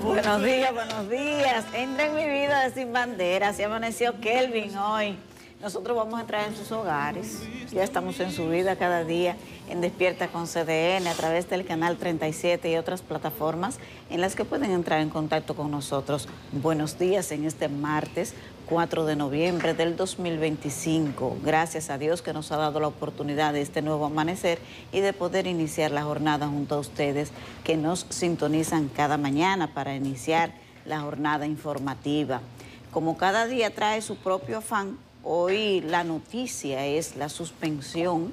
Buenos días, buenos días. Entra en mi vida de Sin Bandera. Se amaneció Kelvin hoy. Nosotros vamos a entrar en sus hogares. Ya estamos en su vida cada día en Despierta con CDN a través del canal 37 y otras plataformas en las que pueden entrar en contacto con nosotros. Buenos días en este martes 4 de noviembre del 2025. Gracias a Dios que nos ha dado la oportunidad de este nuevo amanecer y de poder iniciar la jornada junto a ustedes que nos sintonizan cada mañana para iniciar la jornada informativa. Como cada día trae su propio afán, hoy la noticia es la suspensión,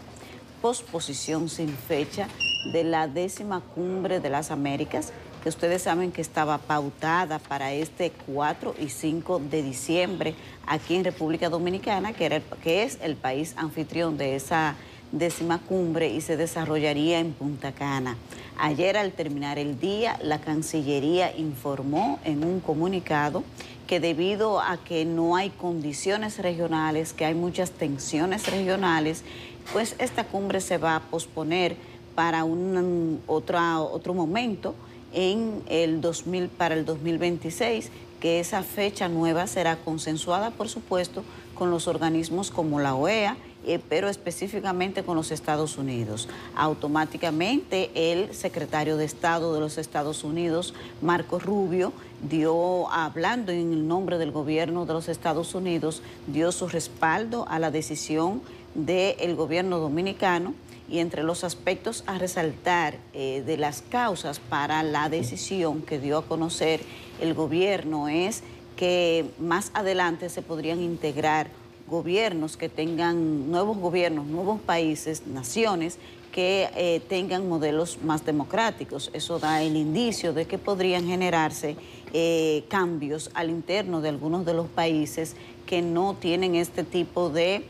posposición sin fecha de la 10ª Cumbre de las Américas, que ustedes saben que estaba pautada para este 4 y 5 de diciembre aquí en República Dominicana, que es el país anfitrión de esa 10ª cumbre y se desarrollaría en Punta Cana. Ayer, al terminar el día, la Cancillería informó en un comunicado que debido a que no hay condiciones regionales, que hay muchas tensiones regionales, pues esta cumbre se va a posponer para otro momento para el 2026, que esa fecha nueva será consensuada, por supuesto, con los organismos como la OEA, pero específicamente con los Estados Unidos. Automáticamente el secretario de Estado de los Estados Unidos, Marco Rubio, hablando en el nombre del gobierno de los Estados Unidos, dio su respaldo a la decisión del gobierno dominicano. Y entre los aspectos a resaltar de las causas para la decisión que dio a conocer el gobierno es que más adelante se podrían integrar gobiernos que tengan nuevos gobiernos, nuevos países, naciones que tengan modelos más democráticos. Eso da el indicio de que podrían generarse cambios al interno de algunos de los países que no tienen este tipo de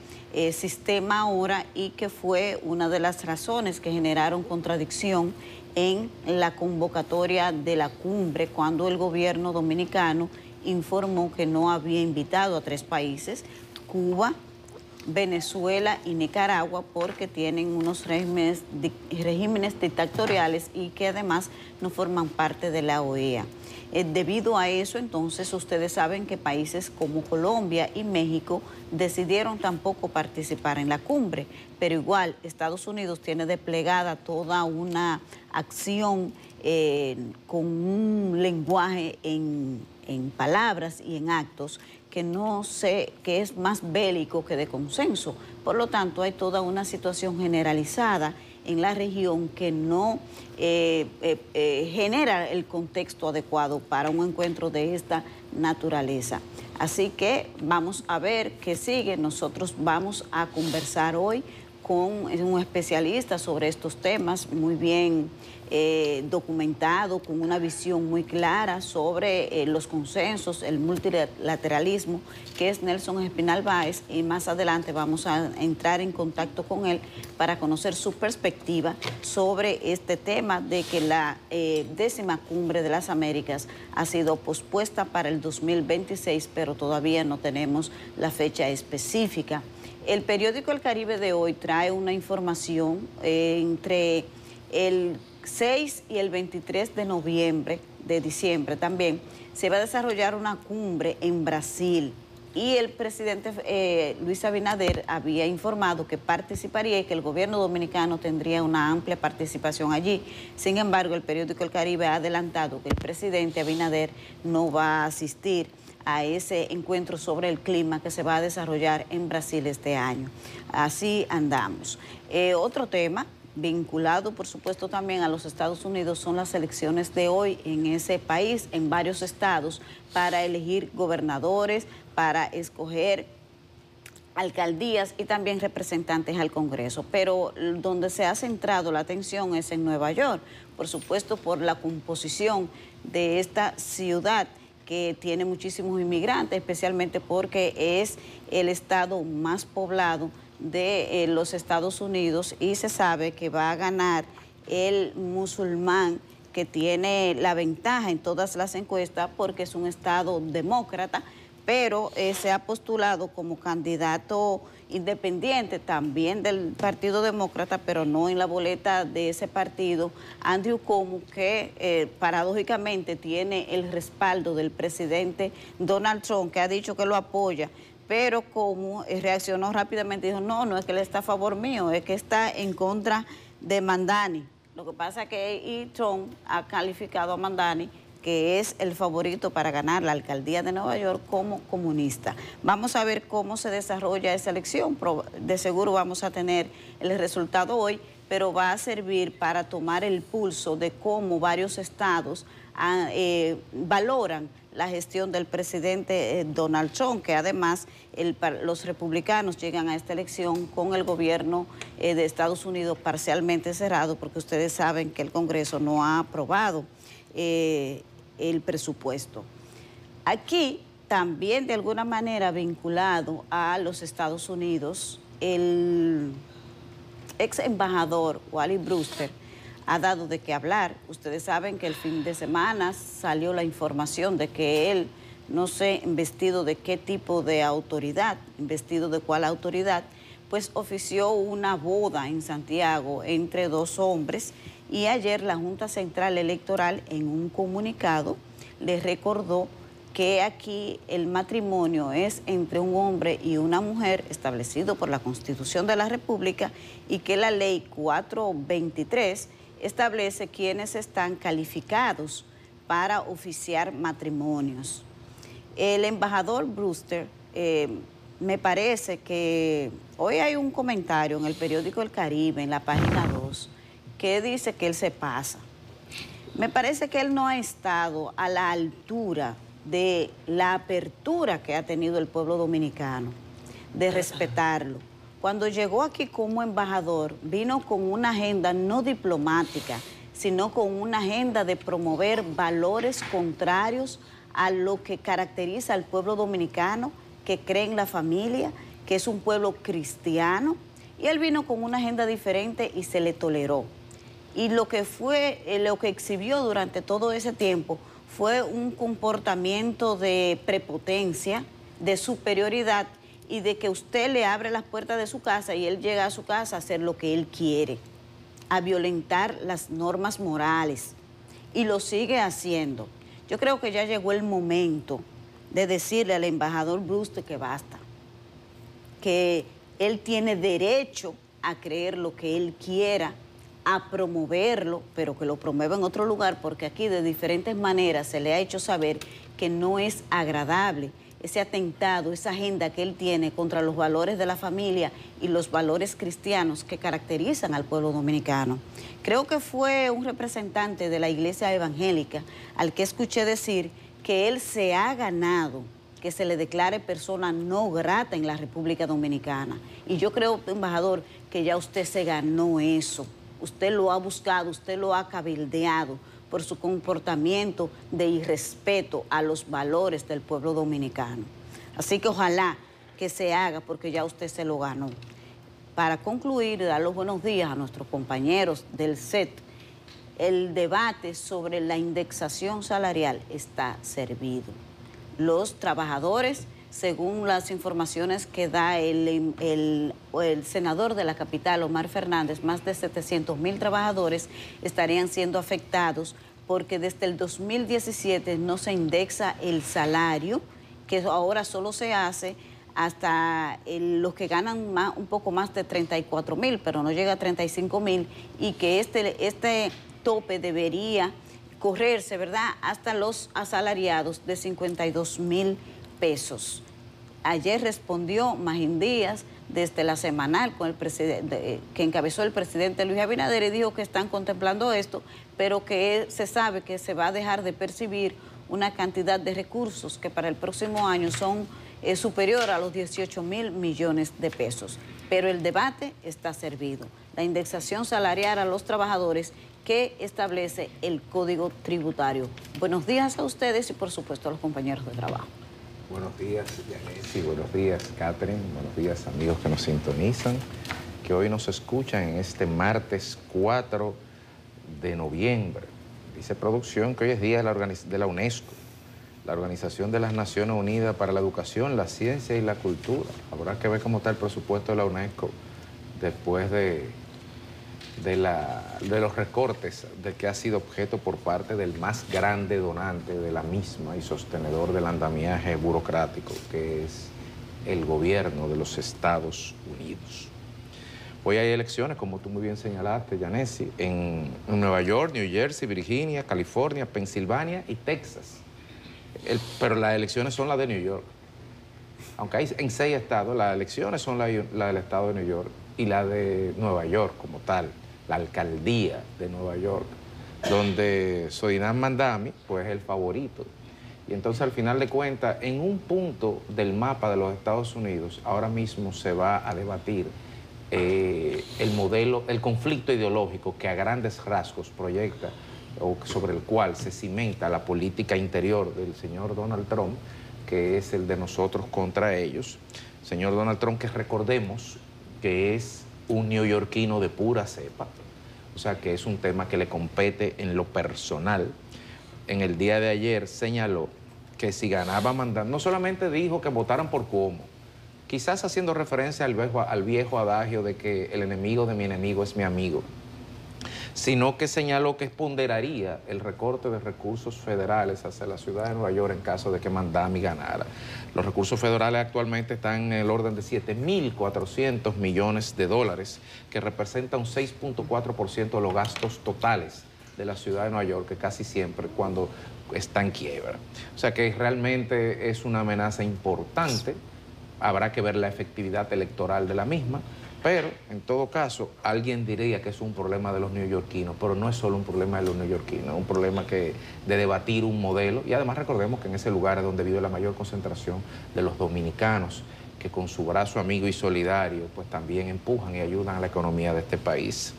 sistema ahora, y que fue una de las razones que generaron contradicción en la convocatoria de la cumbre, cuando el gobierno dominicano informó que no había invitado a 3 países, Cuba, Venezuela y Nicaragua, porque tienen unos regímenes dictatoriales y que además no forman parte de la OEA. Debido a eso, entonces, ustedes saben que países como Colombia y México decidieron tampoco participar en la cumbre, pero igual Estados Unidos tiene desplegada toda una acción con un lenguaje en palabras y en actos que es más bélico que de consenso. Por lo tanto, hay toda una situación generalizada en la región que no genera el contexto adecuado para un encuentro de esta naturaleza. Así que vamos a ver qué sigue. Nosotros vamos a conversar hoy con un especialista sobre estos temas, muy bien documentado, con una visión muy clara sobre los consensos, el multilateralismo, que es Nelson Espinal Báez, y más adelante vamos a entrar en contacto con él para conocer su perspectiva sobre este tema de que la 10ª Cumbre de las Américas ha sido pospuesta para el 2026, pero todavía no tenemos la fecha específica. El periódico El Caribe de hoy trae una información entre el 6 y el 23 de diciembre también se va a desarrollar una cumbre en Brasil, y el presidente Luis Abinader había informado que participaría y que el gobierno dominicano tendría una amplia participación allí. Sin embargo, el periódico El Caribe ha adelantado que el presidente Abinader no va a asistir a ese encuentro sobre el clima que se va a desarrollar en Brasil este año. Así andamos. Otro tema vinculado, por supuesto, también a los Estados Unidos son las elecciones de hoy en ese país, en varios estados, para elegir gobernadores, para escoger alcaldías y también representantes al Congreso. Pero donde se ha centrado la atención es en Nueva York, por supuesto, por la composición de esta ciudad que tiene muchísimos inmigrantes, especialmente porque es el estado más poblado de los Estados Unidos, y se sabe que va a ganar el musulmán, que tiene la ventaja en todas las encuestas porque es un estado demócrata, pero se ha postulado como candidato independiente también del Partido Demócrata, pero no en la boleta de ese partido, Andrew Cuomo, que paradójicamente tiene el respaldo del presidente Donald Trump, que ha dicho que lo apoya, pero Cuomo reaccionó rápidamente y dijo, no es que él está a favor mío, es que está en contra de Mamdani. Lo que pasa es que Trump ha calificado a Mamdani, que es el favorito para ganar la alcaldía de Nueva York, como comunista. Vamos a ver cómo se desarrolla esa elección. De seguro vamos a tener el resultado hoy, pero va a servir para tomar el pulso de cómo varios estados valoran la gestión del presidente Donald Trump, que además los republicanos llegan a esta elección con el gobierno de Estados Unidos parcialmente cerrado, porque ustedes saben que el Congreso no ha aprobado el presupuesto. Aquí también de alguna manera vinculado a los Estados Unidos, el ex embajador Wally Brewster ha dado de qué hablar. Ustedes saben que el fin de semana salió la información de que él, no sé, investido de qué tipo de autoridad, investido de cuál autoridad, pues ofició una boda en Santiago entre dos hombres, y ayer la Junta Central Electoral en un comunicado les recordó que aquí el matrimonio es entre un hombre y una mujer establecido por la Constitución de la República y que la ley 423 establece quiénes están calificados para oficiar matrimonios. El embajador Brewster, me parece que hoy hay un comentario en el periódico El Caribe, en la página 2, que dice que él se pasa. Me parece que él no ha estado a la altura de la apertura que ha tenido el pueblo dominicano, de respetarlo. Cuando llegó aquí como embajador, vino con una agenda no diplomática, sino con una agenda de promover valores contrarios a lo que caracteriza al pueblo dominicano, que cree en la familia, que es un pueblo cristiano, y él vino con una agenda diferente y se le toleró. Y lo que exhibió durante todo ese tiempo fue un comportamiento de prepotencia, de superioridad, y de que usted le abre las puertas de su casa y él llega a su casa a hacer lo que él quiere, a violentar las normas morales, y lo sigue haciendo. Yo creo que ya llegó el momento de decirle al embajador Brewster que basta, que él tiene derecho a creer lo que él quiera, a promoverlo, pero que lo promueva en otro lugar, porque aquí de diferentes maneras se le ha hecho saber que no es agradable ese atentado, esa agenda que él tiene contra los valores de la familia y los valores cristianos que caracterizan al pueblo dominicano. Creo que fue un representante de la iglesia evangélica al que escuché decir que él se ha ganado que se le declare persona no grata en la República Dominicana. Y yo creo, embajador, que ya usted se ganó eso. Usted lo ha buscado, usted lo ha cabildeado por su comportamiento de irrespeto a los valores del pueblo dominicano. Así que ojalá que se haga, porque ya usted se lo ganó. Para concluir, dar los buenos días a nuestros compañeros del CET. El debate sobre la indexación salarial está servido. Los trabajadores, según las informaciones que da el senador de la capital, Omar Fernández, más de 700,000 trabajadores estarían siendo afectados porque desde el 2017 no se indexa el salario, que ahora solo se hace hasta los que ganan un poco más de 34,000, pero no llega a 35,000, y que este tope debería correrse, ¿verdad?, hasta los asalariados de 52,000 pesos. Ayer respondió Magín Díaz desde la semanal con el presidente, que encabezó el presidente Luis Abinader, y dijo que están contemplando esto, pero que se sabe que se va a dejar de percibir una cantidad de recursos que para el próximo año son superior a los 18,000 millones de pesos. Pero el debate está servido. La indexación salarial a los trabajadores que establece el Código Tributario. Buenos días a ustedes y por supuesto a los compañeros de trabajo. Buenos días, Yanesi, buenos días, Catherine, buenos días, amigos que nos sintonizan, que hoy nos escuchan en este martes 4 de noviembre. Dice producción que hoy es día de la UNESCO. la Organización de las Naciones Unidas para la Educación, la Ciencia y la Cultura. Habrá que ver cómo está el presupuesto de la UNESCO después de los recortes de que ha sido objeto por parte del más grande donante de la misma y sostenedor del andamiaje burocrático, que es el gobierno de los Estados Unidos. Hoy hay elecciones, como tú muy bien señalaste, Yanesi, en Nueva York, New Jersey, Virginia, California, Pensilvania y Texas. Pero las elecciones son las de New York. Aunque hay en 6 estados, las elecciones son la del estado de New York y la de Nueva York como tal, la alcaldía de Nueva York, donde Zohran Mamdani pues, es el favorito. Y entonces, al final de cuentas, en un punto del mapa de los Estados Unidos, ahora mismo se va a debatir el modelo, el conflicto ideológico que a grandes rasgos proyecta o sobre el cual se cimenta la política interior del señor Donald Trump, que es el de nosotros contra ellos. Señor Donald Trump, que recordemos que es un neoyorquino de pura cepa, o sea que es un tema que le compete en lo personal. En el día de ayer señaló que si ganaba Mamdani, no solamente dijo que votaran por Cuomo, quizás haciendo referencia al viejo adagio de que el enemigo de mi enemigo es mi amigo, sino que señaló que ponderaría el recorte de recursos federales hacia la ciudad de Nueva York en caso de que Mamdani ganara. Los recursos federales actualmente están en el orden de 7.400 millones de dólares, que representa un 6.4% de los gastos totales de la ciudad de Nueva York, que casi siempre cuando está en quiebra. O sea que realmente es una amenaza importante. Habrá que ver la efectividad electoral de la misma, pero en todo caso alguien diría que es un problema de los neoyorquinos, pero no es solo un problema de los neoyorquinos, es un problema de debatir un modelo. Y además recordemos que en ese lugar es donde vive la mayor concentración de los dominicanos, que con su brazo amigo y solidario pues también empujan y ayudan a la economía de este país.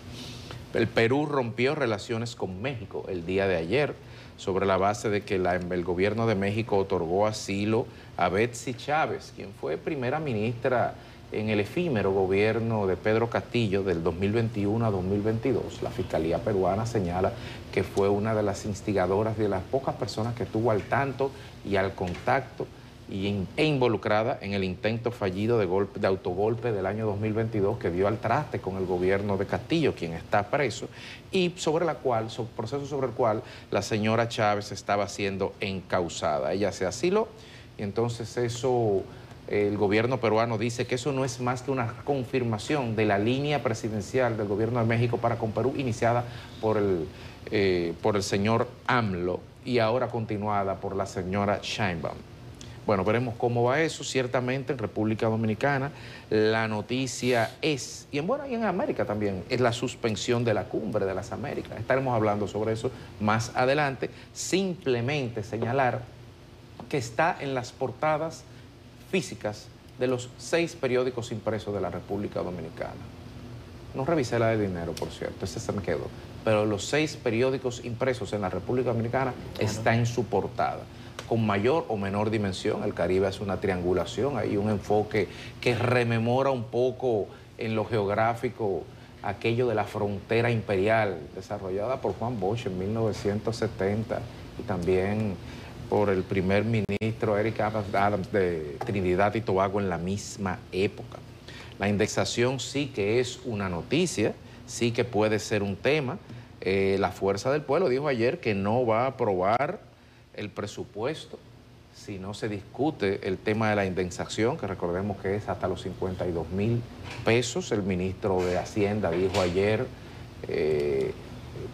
El Perú rompió relaciones con México el día de ayer, sobre la base de que el gobierno de México otorgó asilo a Betsy Chávez, quien fue primera ministra en el efímero gobierno de Pedro Castillo del 2021 a 2022. La Fiscalía peruana señala que fue una de las instigadoras, de las pocas personas que estuvo al tanto y al contacto e involucrada en el intento fallido de autogolpe del año 2022 que dio al traste con el gobierno de Castillo, quien está preso, y proceso sobre el cual la señora Chávez estaba siendo encausada. Ella se asiló y entonces eso, el gobierno peruano dice que eso no es más que una confirmación de la línea presidencial del gobierno de México para con Perú, iniciada por el señor AMLO y ahora continuada por la señora Sheinbaum. Bueno, veremos cómo va eso. Ciertamente en República Dominicana la noticia es, y en América también, es la suspensión de la Cumbre de las Américas. Estaremos hablando sobre eso más adelante. Simplemente señalar que está en las portadas físicas de los 6 periódicos impresos de la República Dominicana. No revisé la de dinero, por cierto, ese se me quedó. Pero los 6 periódicos impresos en la República Dominicana está en su portada, con mayor o menor dimensión. El Caribe es una triangulación, hay un enfoque que rememora un poco en lo geográfico aquello de la frontera imperial desarrollada por Juan Bosch en 1970 y también por el primer ministro Eric Adams de Trinidad y Tobago en la misma época. La indexación sí que es una noticia, sí que puede ser un tema. La Fuerza del Pueblo dijo ayer que no va a aprobar el presupuesto si no se discute el tema de la indexación, que recordemos que es hasta los 52.000 pesos. El ministro de Hacienda dijo ayer,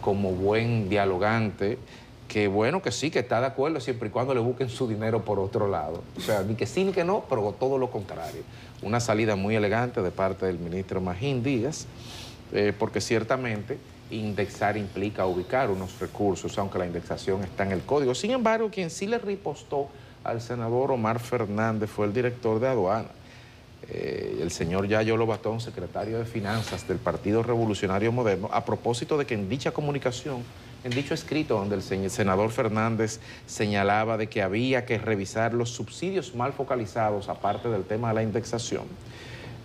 como buen dialogante, que bueno, que sí, que está de acuerdo siempre y cuando le busquen su dinero por otro lado. O sea, ni que sí ni que no, pero todo lo contrario. Una salida muy elegante de parte del ministro Magín Díaz, porque ciertamente indexar implica ubicar unos recursos, aunque la indexación está en el código. Sin embargo, quien sí le ripostó al senador Omar Fernández fue el director de aduana, el señor Yayo Lobatón, secretario de Finanzas del Partido Revolucionario Moderno, a propósito de que en dicha comunicación, en dicho escrito donde el senador Fernández señalaba de que había que revisar los subsidios mal focalizados, aparte del tema de la indexación,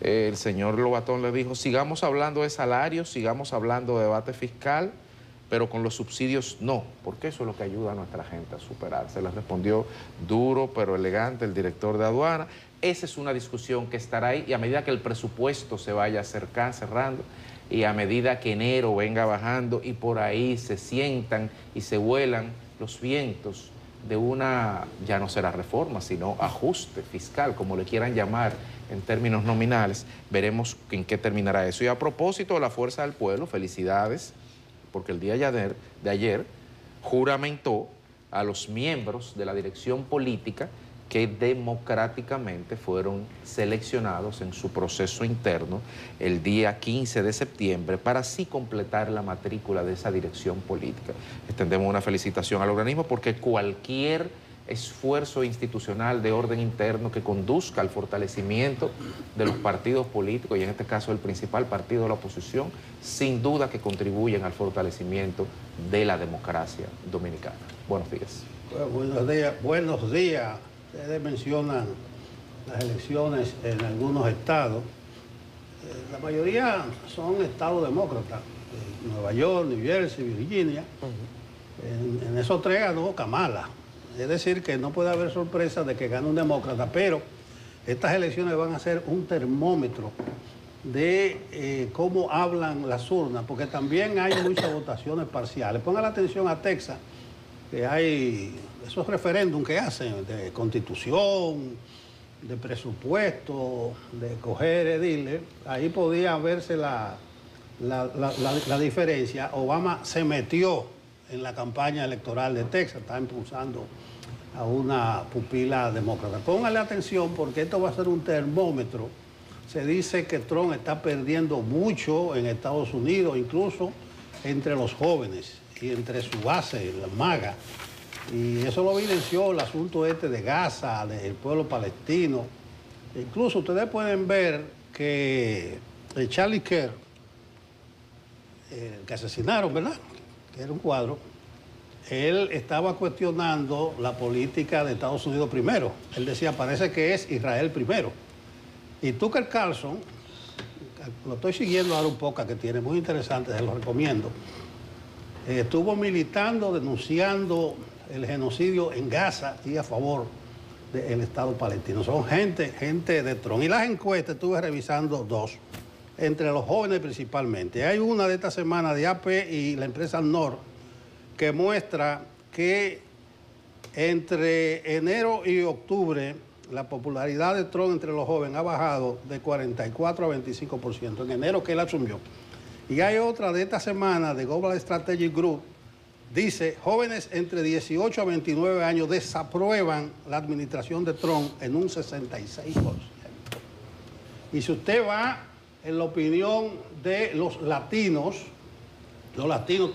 el señor Lobatón le dijo, sigamos hablando de salarios, sigamos hablando de debate fiscal, pero con los subsidios no, porque eso es lo que ayuda a nuestra gente a superarse. Le respondió duro pero elegante el director de aduana. Esa es una discusión que estará ahí y a medida que el presupuesto se vaya cerrando y a medida que enero venga bajando y por ahí se sientan y se vuelan los vientos de una, ya no será reforma, sino ajuste fiscal, como le quieran llamar en términos nominales, veremos en qué terminará eso. Y a propósito de la Fuerza del Pueblo, felicidades, porque el día de ayer juramentó a los miembros de la dirección política que democráticamente fueron seleccionados en su proceso interno el día 15 de septiembre para así completar la matrícula de esa dirección política. Extendemos una felicitación al organismo porque cualquier esfuerzo institucional de orden interno que conduzca al fortalecimiento de los partidos políticos, y en este caso el principal partido de la oposición, sin duda que contribuyen al fortalecimiento de la democracia dominicana. Buenos días. Buenos días. Buenos días. Ustedes mencionan las elecciones en algunos estados. La mayoría son estados demócratas. Nueva York, New Jersey, Virginia. En esos tres ganó Kamala. Es decir, que no puede haber sorpresa de que gane un demócrata, pero estas elecciones van a ser un termómetro de cómo hablan las urnas, porque también hay muchas votaciones parciales. Pongan la atención a Texas, que hay esos referéndums que hacen de constitución, de presupuesto, de coger ediles. Ahí podía verse la diferencia. Obama se metió en la campaña electoral de Texas, está impulsando a una pupila demócrata. Póngale atención porque esto va a ser un termómetro. Se dice que Trump está perdiendo mucho en Estados Unidos, incluso entre los jóvenes y entre su base, la MAGA. Y eso lo evidenció el asunto este de Gaza, del pueblo palestino. Incluso ustedes pueden ver que Charlie Kirk, que asesinaron, ¿verdad? Que era un cuadro, él estaba cuestionando la política de Estados Unidos primero. Él decía, parece que es Israel primero. Y Tucker Carlson, lo estoy siguiendo ahora un poco, que tiene muy interesante, se lo recomiendo, estuvo militando, denunciando el genocidio en Gaza y a favor del Estado palestino. Son gente de Trump. Y las encuestas, estuve revisando dos, entre los jóvenes principalmente. Hay una de esta semana de AP y la empresa Nord que muestra que entre enero y octubre la popularidad de Trump entre los jóvenes ha bajado de 44 a 25% en enero que él asumió. Y hay otra de esta semana de Global Strategic Group, dice, jóvenes entre 18 a 29 años desaprueban la administración de Trump en un 66%. Y si usted va en la opinión de los latinos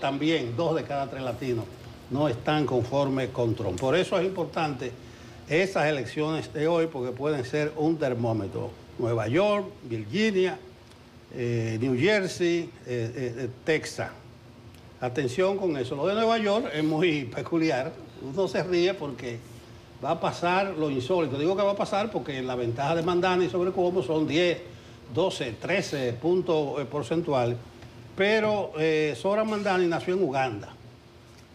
también, 2 de cada 3 latinos, no están conformes con Trump. Por eso es importante estas elecciones de hoy, porque pueden ser un termómetro. Nueva York, Virginia, New Jersey, Texas. Atención con eso. Lo de Nueva York es muy peculiar. Uno se ríe porque va a pasar lo insólito. Digo que va a pasar porque la ventaja de Mandani sobre Cuomo son 10, 12, 13 puntos porcentuales. Pero Zohran Mamdani nació en Uganda.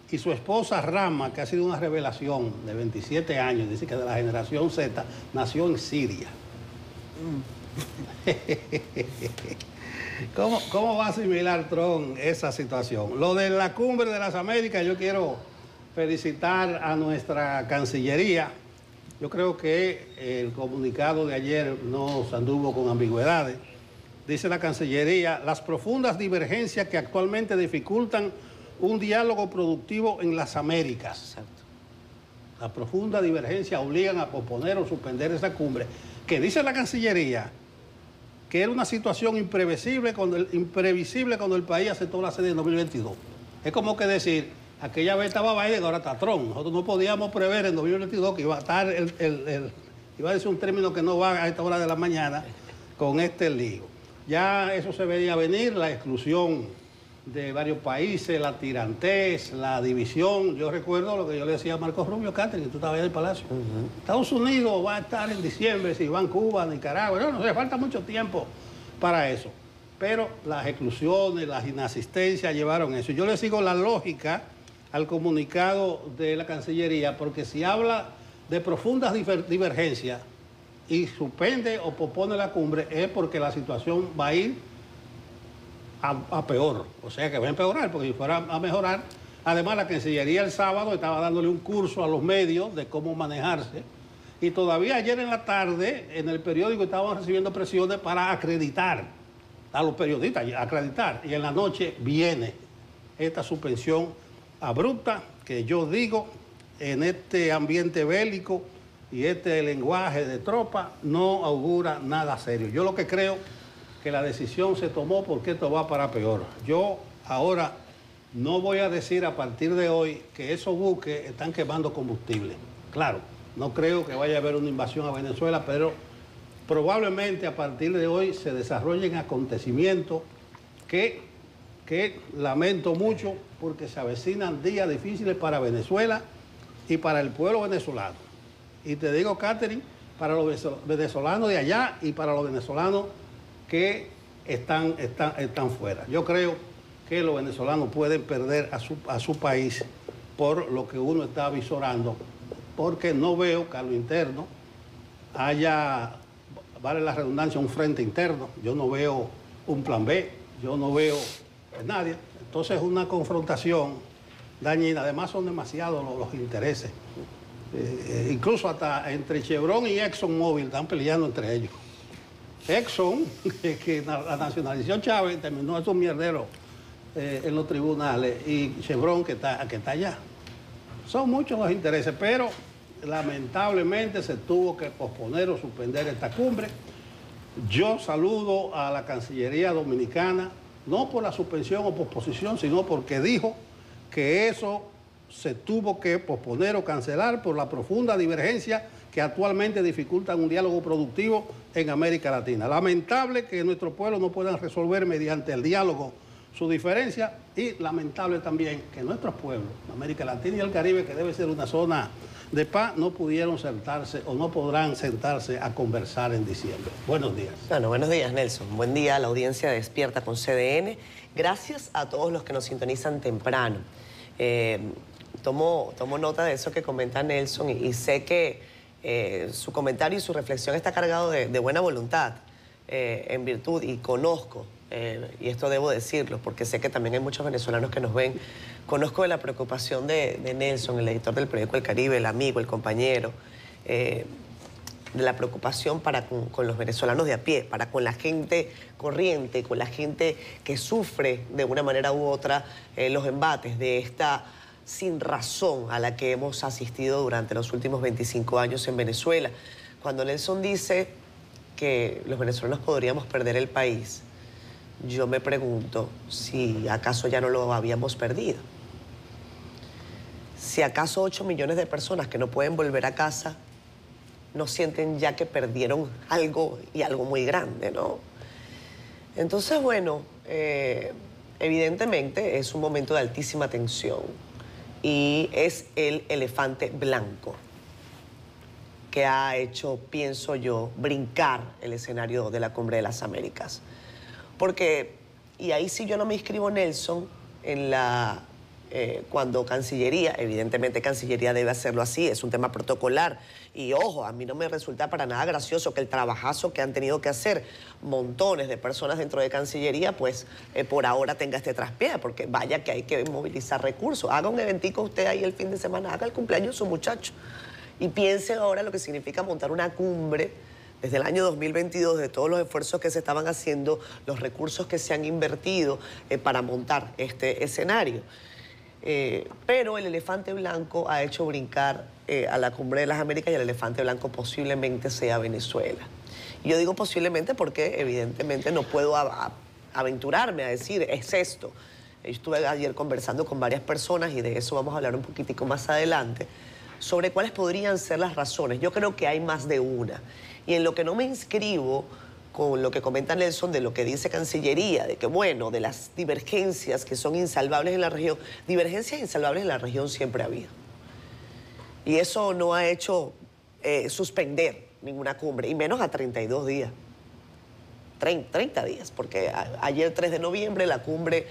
Y su esposa Rama, que ha sido una revelación de 27 años, dice que de la generación Z, nació en Siria. ¿Cómo va a asimilar Trump esa situación? Lo de la Cumbre de las Américas, yo quiero felicitar a nuestra Cancillería. Yo creo que el comunicado de ayer no se anduvo con ambigüedades. Dice la Cancillería, las profundas divergencias que actualmente dificultan un diálogo productivo en las Américas. Exacto. Las profundas divergencias obligan a posponer o suspender esa cumbre, que dice la Cancillería que era una situación imprevisible cuando el país aceptó la sede en 2022. Es como que decir, aquella vez estaba Biden, ahora está Trump. Nosotros no podíamos prever en 2022 que iba a estar iba a decir un término que no va a esta hora de la mañana con este lío. Ya eso se veía venir, la exclusión de varios países, la tirantez, la división. Yo recuerdo lo que yo le decía a Marcos Rubio, Catherine, que tú estabas en el Palacio. Estados Unidos va a estar en diciembre, si van Cuba, Nicaragua. No sé, falta mucho tiempo para eso. pero las exclusiones, las inasistencias llevaron eso. Yo le sigo la lógica al comunicado de la Cancillería, porque si habla de profundas divergencias y suspende o pospone la cumbre, es porque la situación va a ir a peor. O sea que va a empeorar, porque si fuera a mejorar. Además, la Cancillería el sábado estaba dándole un curso a los medios de cómo manejarse. Y todavía ayer en la tarde, en el periódico, estaban recibiendo presiones para acreditar a los periodistas, acreditar. Y en la noche viene esta suspensión abrupta, que yo digo, en este ambiente bélico y este lenguaje de tropa, no augura nada serio. Yo lo que creo que la decisión se tomó porque esto va para peor. Yo ahora no voy a decir a partir de hoy que esos buques están quemando combustible. Claro, no creo que vaya a haber una invasión a Venezuela, pero probablemente a partir de hoy se desarrollen acontecimientos que lamento mucho porque se avecinan días difíciles para Venezuela y para el pueblo venezolano. Y te digo, Catherine, para los venezolanos de allá y para los venezolanos que están fuera. Yo creo que los venezolanos pueden perder a su país por lo que uno está avisorando, porque no veo que a lo interno haya, vale la redundancia, un frente interno. Yo no veo un plan B, yo no veo nadie. Entonces es una confrontación dañina. Además son demasiados los intereses. Incluso hasta entre Chevron y ExxonMobil están peleando entre ellos. Exxon, que la nacionalizó Chávez, terminó esos mierderos en los tribunales, y Chevron que está allá. Son muchos los intereses, pero lamentablemente se tuvo que posponer o suspender esta cumbre. Yo saludo a la Cancillería Dominicana, no por la suspensión o posposición, sino porque dijo que eso se tuvo que posponer o cancelar por la profunda divergencia que actualmente dificultan un diálogo productivo en América Latina. Lamentable que nuestro pueblo no puedan resolver mediante el diálogo su diferencia, y lamentable también que nuestros pueblos, América Latina y el Caribe, que debe ser una zona de paz, no pudieron sentarse o no podrán sentarse a conversar en diciembre. Buenos días. Bueno, buenos días, Nelson. Buen día a la audiencia de Despierta con CDN. Gracias a todos los que nos sintonizan temprano. Tomo nota de eso que comenta Nelson y sé que su comentario y su reflexión está cargado de buena voluntad, en virtud, y conozco, y esto debo decirlo, porque sé que también hay muchos venezolanos que nos ven, conozco de la preocupación de Nelson, el editor del periódico El Caribe, el amigo, el compañero, de la preocupación para con los venezolanos de a pie, para con la gente corriente, con la gente que sufre de una manera u otra los embates de esta sin razón a la que hemos asistido durante los últimos 25 años en Venezuela. Cuando Nelson dice que los venezolanos podríamos perder el país, yo me pregunto si acaso ya no lo habíamos perdido. Si acaso 8 millones de personas que no pueden volver a casa no sienten ya que perdieron algo, y algo muy grande, ¿no? Entonces, bueno, evidentemente es un momento de altísima tensión y es el elefante blanco que ha hecho, pienso yo, brincar el escenario de la Cumbre de las Américas. Porque, y ahí sí yo no me inscribo, Nelson, en la... cuando Cancillería, evidentemente Cancillería debe hacerlo así, es un tema protocolar. Y ojo, a mí no me resulta para nada gracioso que el trabajazo que han tenido que hacer montones de personas dentro de Cancillería, pues por ahora tenga este traspié, porque vaya que hay que movilizar recursos. Haga un eventico usted ahí el fin de semana, haga el cumpleaños de su muchacho. Y piensen ahora lo que significa montar una cumbre desde el año 2022, de todos los esfuerzos que se estaban haciendo, los recursos que se han invertido para montar este escenario. Pero el elefante blanco ha hecho brincar a la Cumbre de las Américas, y el elefante blanco posiblemente sea Venezuela. Y yo digo posiblemente porque evidentemente no puedo aventurarme a decir es esto. Yo estuve ayer conversando con varias personas, y de eso vamos a hablar un poquitico más adelante, sobre cuáles podrían ser las razones. Yo creo que hay más de una. Y en lo que no me inscribo con lo que comenta Nelson, de lo que dice Cancillería, de que, bueno, de las divergencias que son insalvables en la región. Divergencias insalvables en la región siempre ha habido. Y eso no ha hecho suspender ninguna cumbre, y menos a 32 días. 30 días, porque ayer 3 de noviembre la cumbre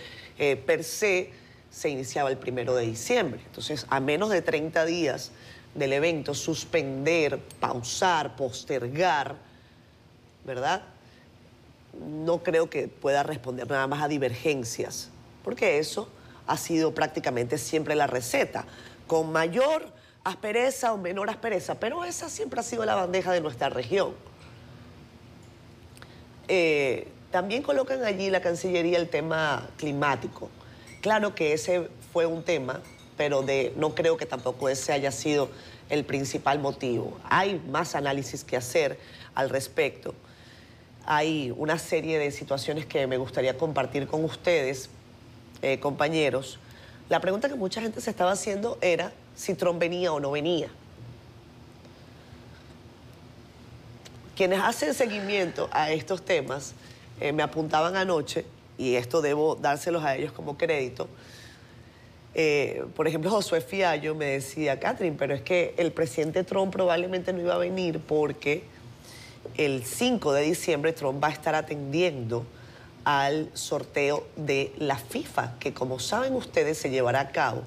per se iniciaba el 1 de diciembre. Entonces, a menos de 30 días del evento, suspender, pausar, postergar, ¿verdad? No creo que pueda responder nada más a divergencias, porque eso ha sido prácticamente siempre la receta, con mayor aspereza o menor aspereza, pero esa siempre ha sido la bandeja de nuestra región. También colocan allí la Cancillería el tema climático. Claro que ese fue un tema, pero no creo que tampoco ese haya sido el principal motivo. Hay más análisis que hacer al respecto. Hay una serie de situaciones que me gustaría compartir con ustedes, compañeros. La pregunta que mucha gente se estaba haciendo era si Trump venía o no venía. Quienes hacen seguimiento a estos temas me apuntaban anoche, y esto debo dárselos a ellos como crédito. Por ejemplo, Josué Fiallo me decía, Catherine, pero es que el presidente Trump probablemente no iba a venir porque el 5 de diciembre Trump va a estar atendiendo al sorteo de la FIFA, que como saben ustedes se llevará a cabo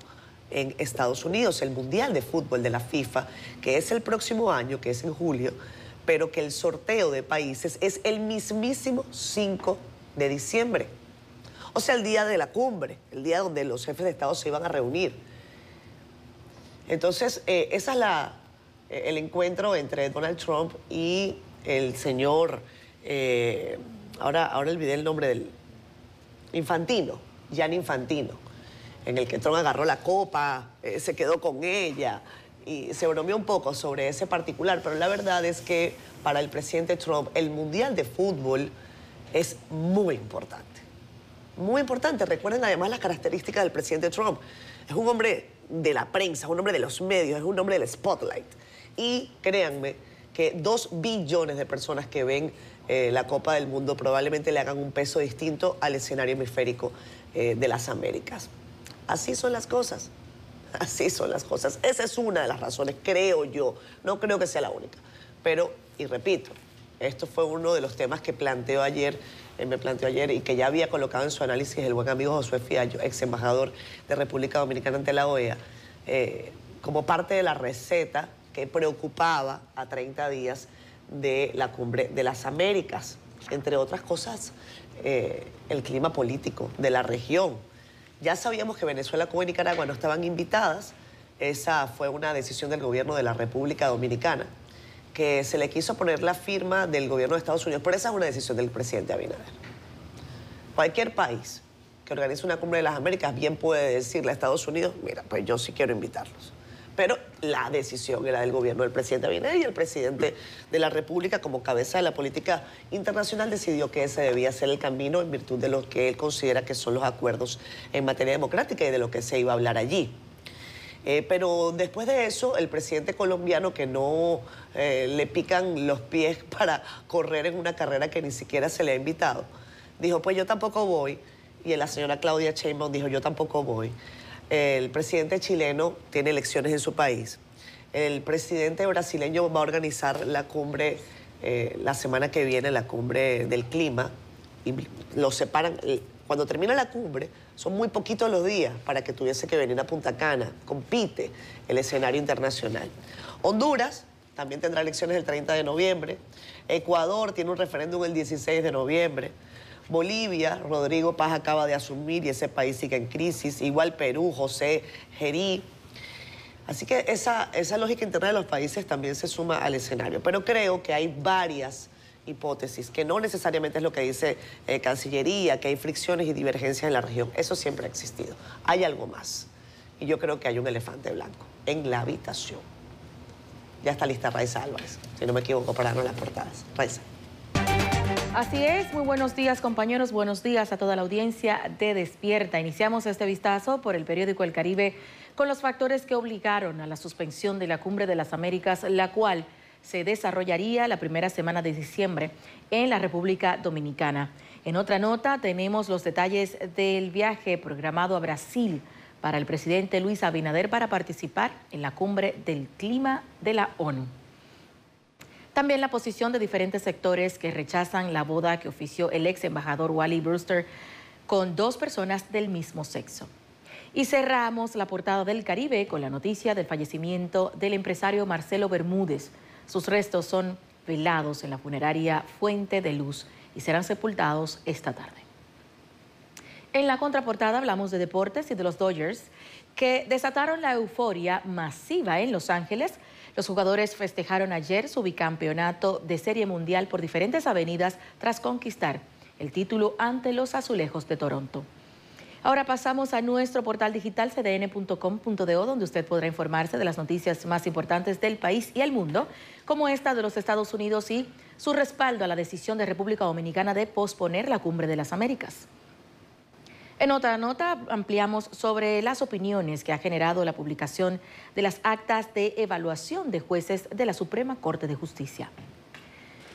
en Estados Unidos, el Mundial de Fútbol de la FIFA, que es el próximo año, que es en julio, pero que el sorteo de países es el mismísimo 5 de diciembre. O sea, el día de la cumbre, el día donde los jefes de Estado se iban a reunir. Entonces, ese es el encuentro entre Donald Trump y el señor, ahora olvidé el nombre del Infantino, Gianni Infantino, en el que Trump agarró la copa, se quedó con ella y se bromeó un poco sobre ese particular, pero la verdad es que para el presidente Trump el Mundial de Fútbol es muy importante. Muy importante. Recuerden además las características del presidente Trump. Es un hombre de la prensa, es un hombre de los medios, es un hombre del spotlight. Y créanme que 2 billones de personas que ven la Copa del Mundo probablemente le hagan un peso distinto al escenario hemisférico de las Américas. Así son las cosas. Así son las cosas. Esa es una de las razones, creo yo. No creo que sea la única. Pero, y repito, esto fue uno de los temas que me planteó ayer y que ya había colocado en su análisis el buen amigo Josué Fiallo, ex embajador de República Dominicana ante la OEA, como parte de la receta que preocupaba a 30 días de la Cumbre de las Américas. Entre otras cosas, el clima político de la región. Ya sabíamos que Venezuela, Cuba y Nicaragua no estaban invitadas. Esa fue una decisión del gobierno de la República Dominicana, que se le quiso poner la firma del gobierno de Estados Unidos, pero esa es una decisión del presidente Abinader. Cualquier país que organice una cumbre de las Américas bien puede decirle a Estados Unidos, mira, pues yo sí quiero invitarlos. Pero la decisión era del gobierno del presidente Abinader, y el presidente de la República, como cabeza de la política internacional, decidió que ese debía ser el camino en virtud de lo que él considera que son los acuerdos en materia democrática y de lo que se iba a hablar allí. Pero después de eso, el presidente colombiano, que no le pican los pies para correr en una carrera que ni siquiera se le ha invitado, dijo, pues yo tampoco voy. Y la señora Claudia Sheinbaum dijo, yo tampoco voy. El presidente chileno tiene elecciones en su país. El presidente brasileño va a organizar la cumbre la semana que viene, la cumbre del clima, y lo separan. Cuando termina la cumbre, son muy poquitos los días para que tuviese que venir a Punta Cana. Compite el escenario internacional. Honduras también tendrá elecciones el 30 de noviembre. Ecuador tiene un referéndum el 16 de noviembre. Bolivia, Rodrigo Paz acaba de asumir y ese país sigue en crisis. Igual Perú, José Gerí. Así que esa lógica interna de los países también se suma al escenario. Pero creo que hay varias hipótesis, que no necesariamente es lo que dice Cancillería, que hay fricciones y divergencias en la región. Eso siempre ha existido. Hay algo más. Y yo creo que hay un elefante blanco en la habitación. Ya está lista Raiza Álvarez, si no me equivoco, para darnos las portadas. Raiza. Así es, muy buenos días compañeros, buenos días a toda la audiencia de Despierta. Iniciamos este vistazo por el periódico El Caribe con los factores que obligaron a la suspensión de la Cumbre de las Américas, la cual se desarrollaría la primera semana de diciembre en la República Dominicana. En otra nota tenemos los detalles del viaje programado a Brasil para el presidente Luis Abinader para participar en la Cumbre del Clima de la ONU. También la posición de diferentes sectores que rechazan la boda que ofició el ex embajador Wally Brewster con 2 personas del mismo sexo. Y cerramos la portada del Caribe con la noticia del fallecimiento del empresario Marcelo Bermúdez. Sus restos son velados en la funeraria Fuente de Luz y serán sepultados esta tarde. En la contraportada hablamos de deportes y de los Dodgers, que desataron la euforia masiva en Los Ángeles. Los jugadores festejaron ayer su bicampeonato de Serie Mundial por diferentes avenidas tras conquistar el título ante los Azulejos de Toronto. Ahora pasamos a nuestro portal digital cdn.com.do, donde usted podrá informarse de las noticias más importantes del país y el mundo, como esta de los Estados Unidos y su respaldo a la decisión de República Dominicana de posponer la Cumbre de las Américas. En otra nota, ampliamos sobre las opiniones que ha generado la publicación de las actas de evaluación de jueces de la Suprema Corte de Justicia.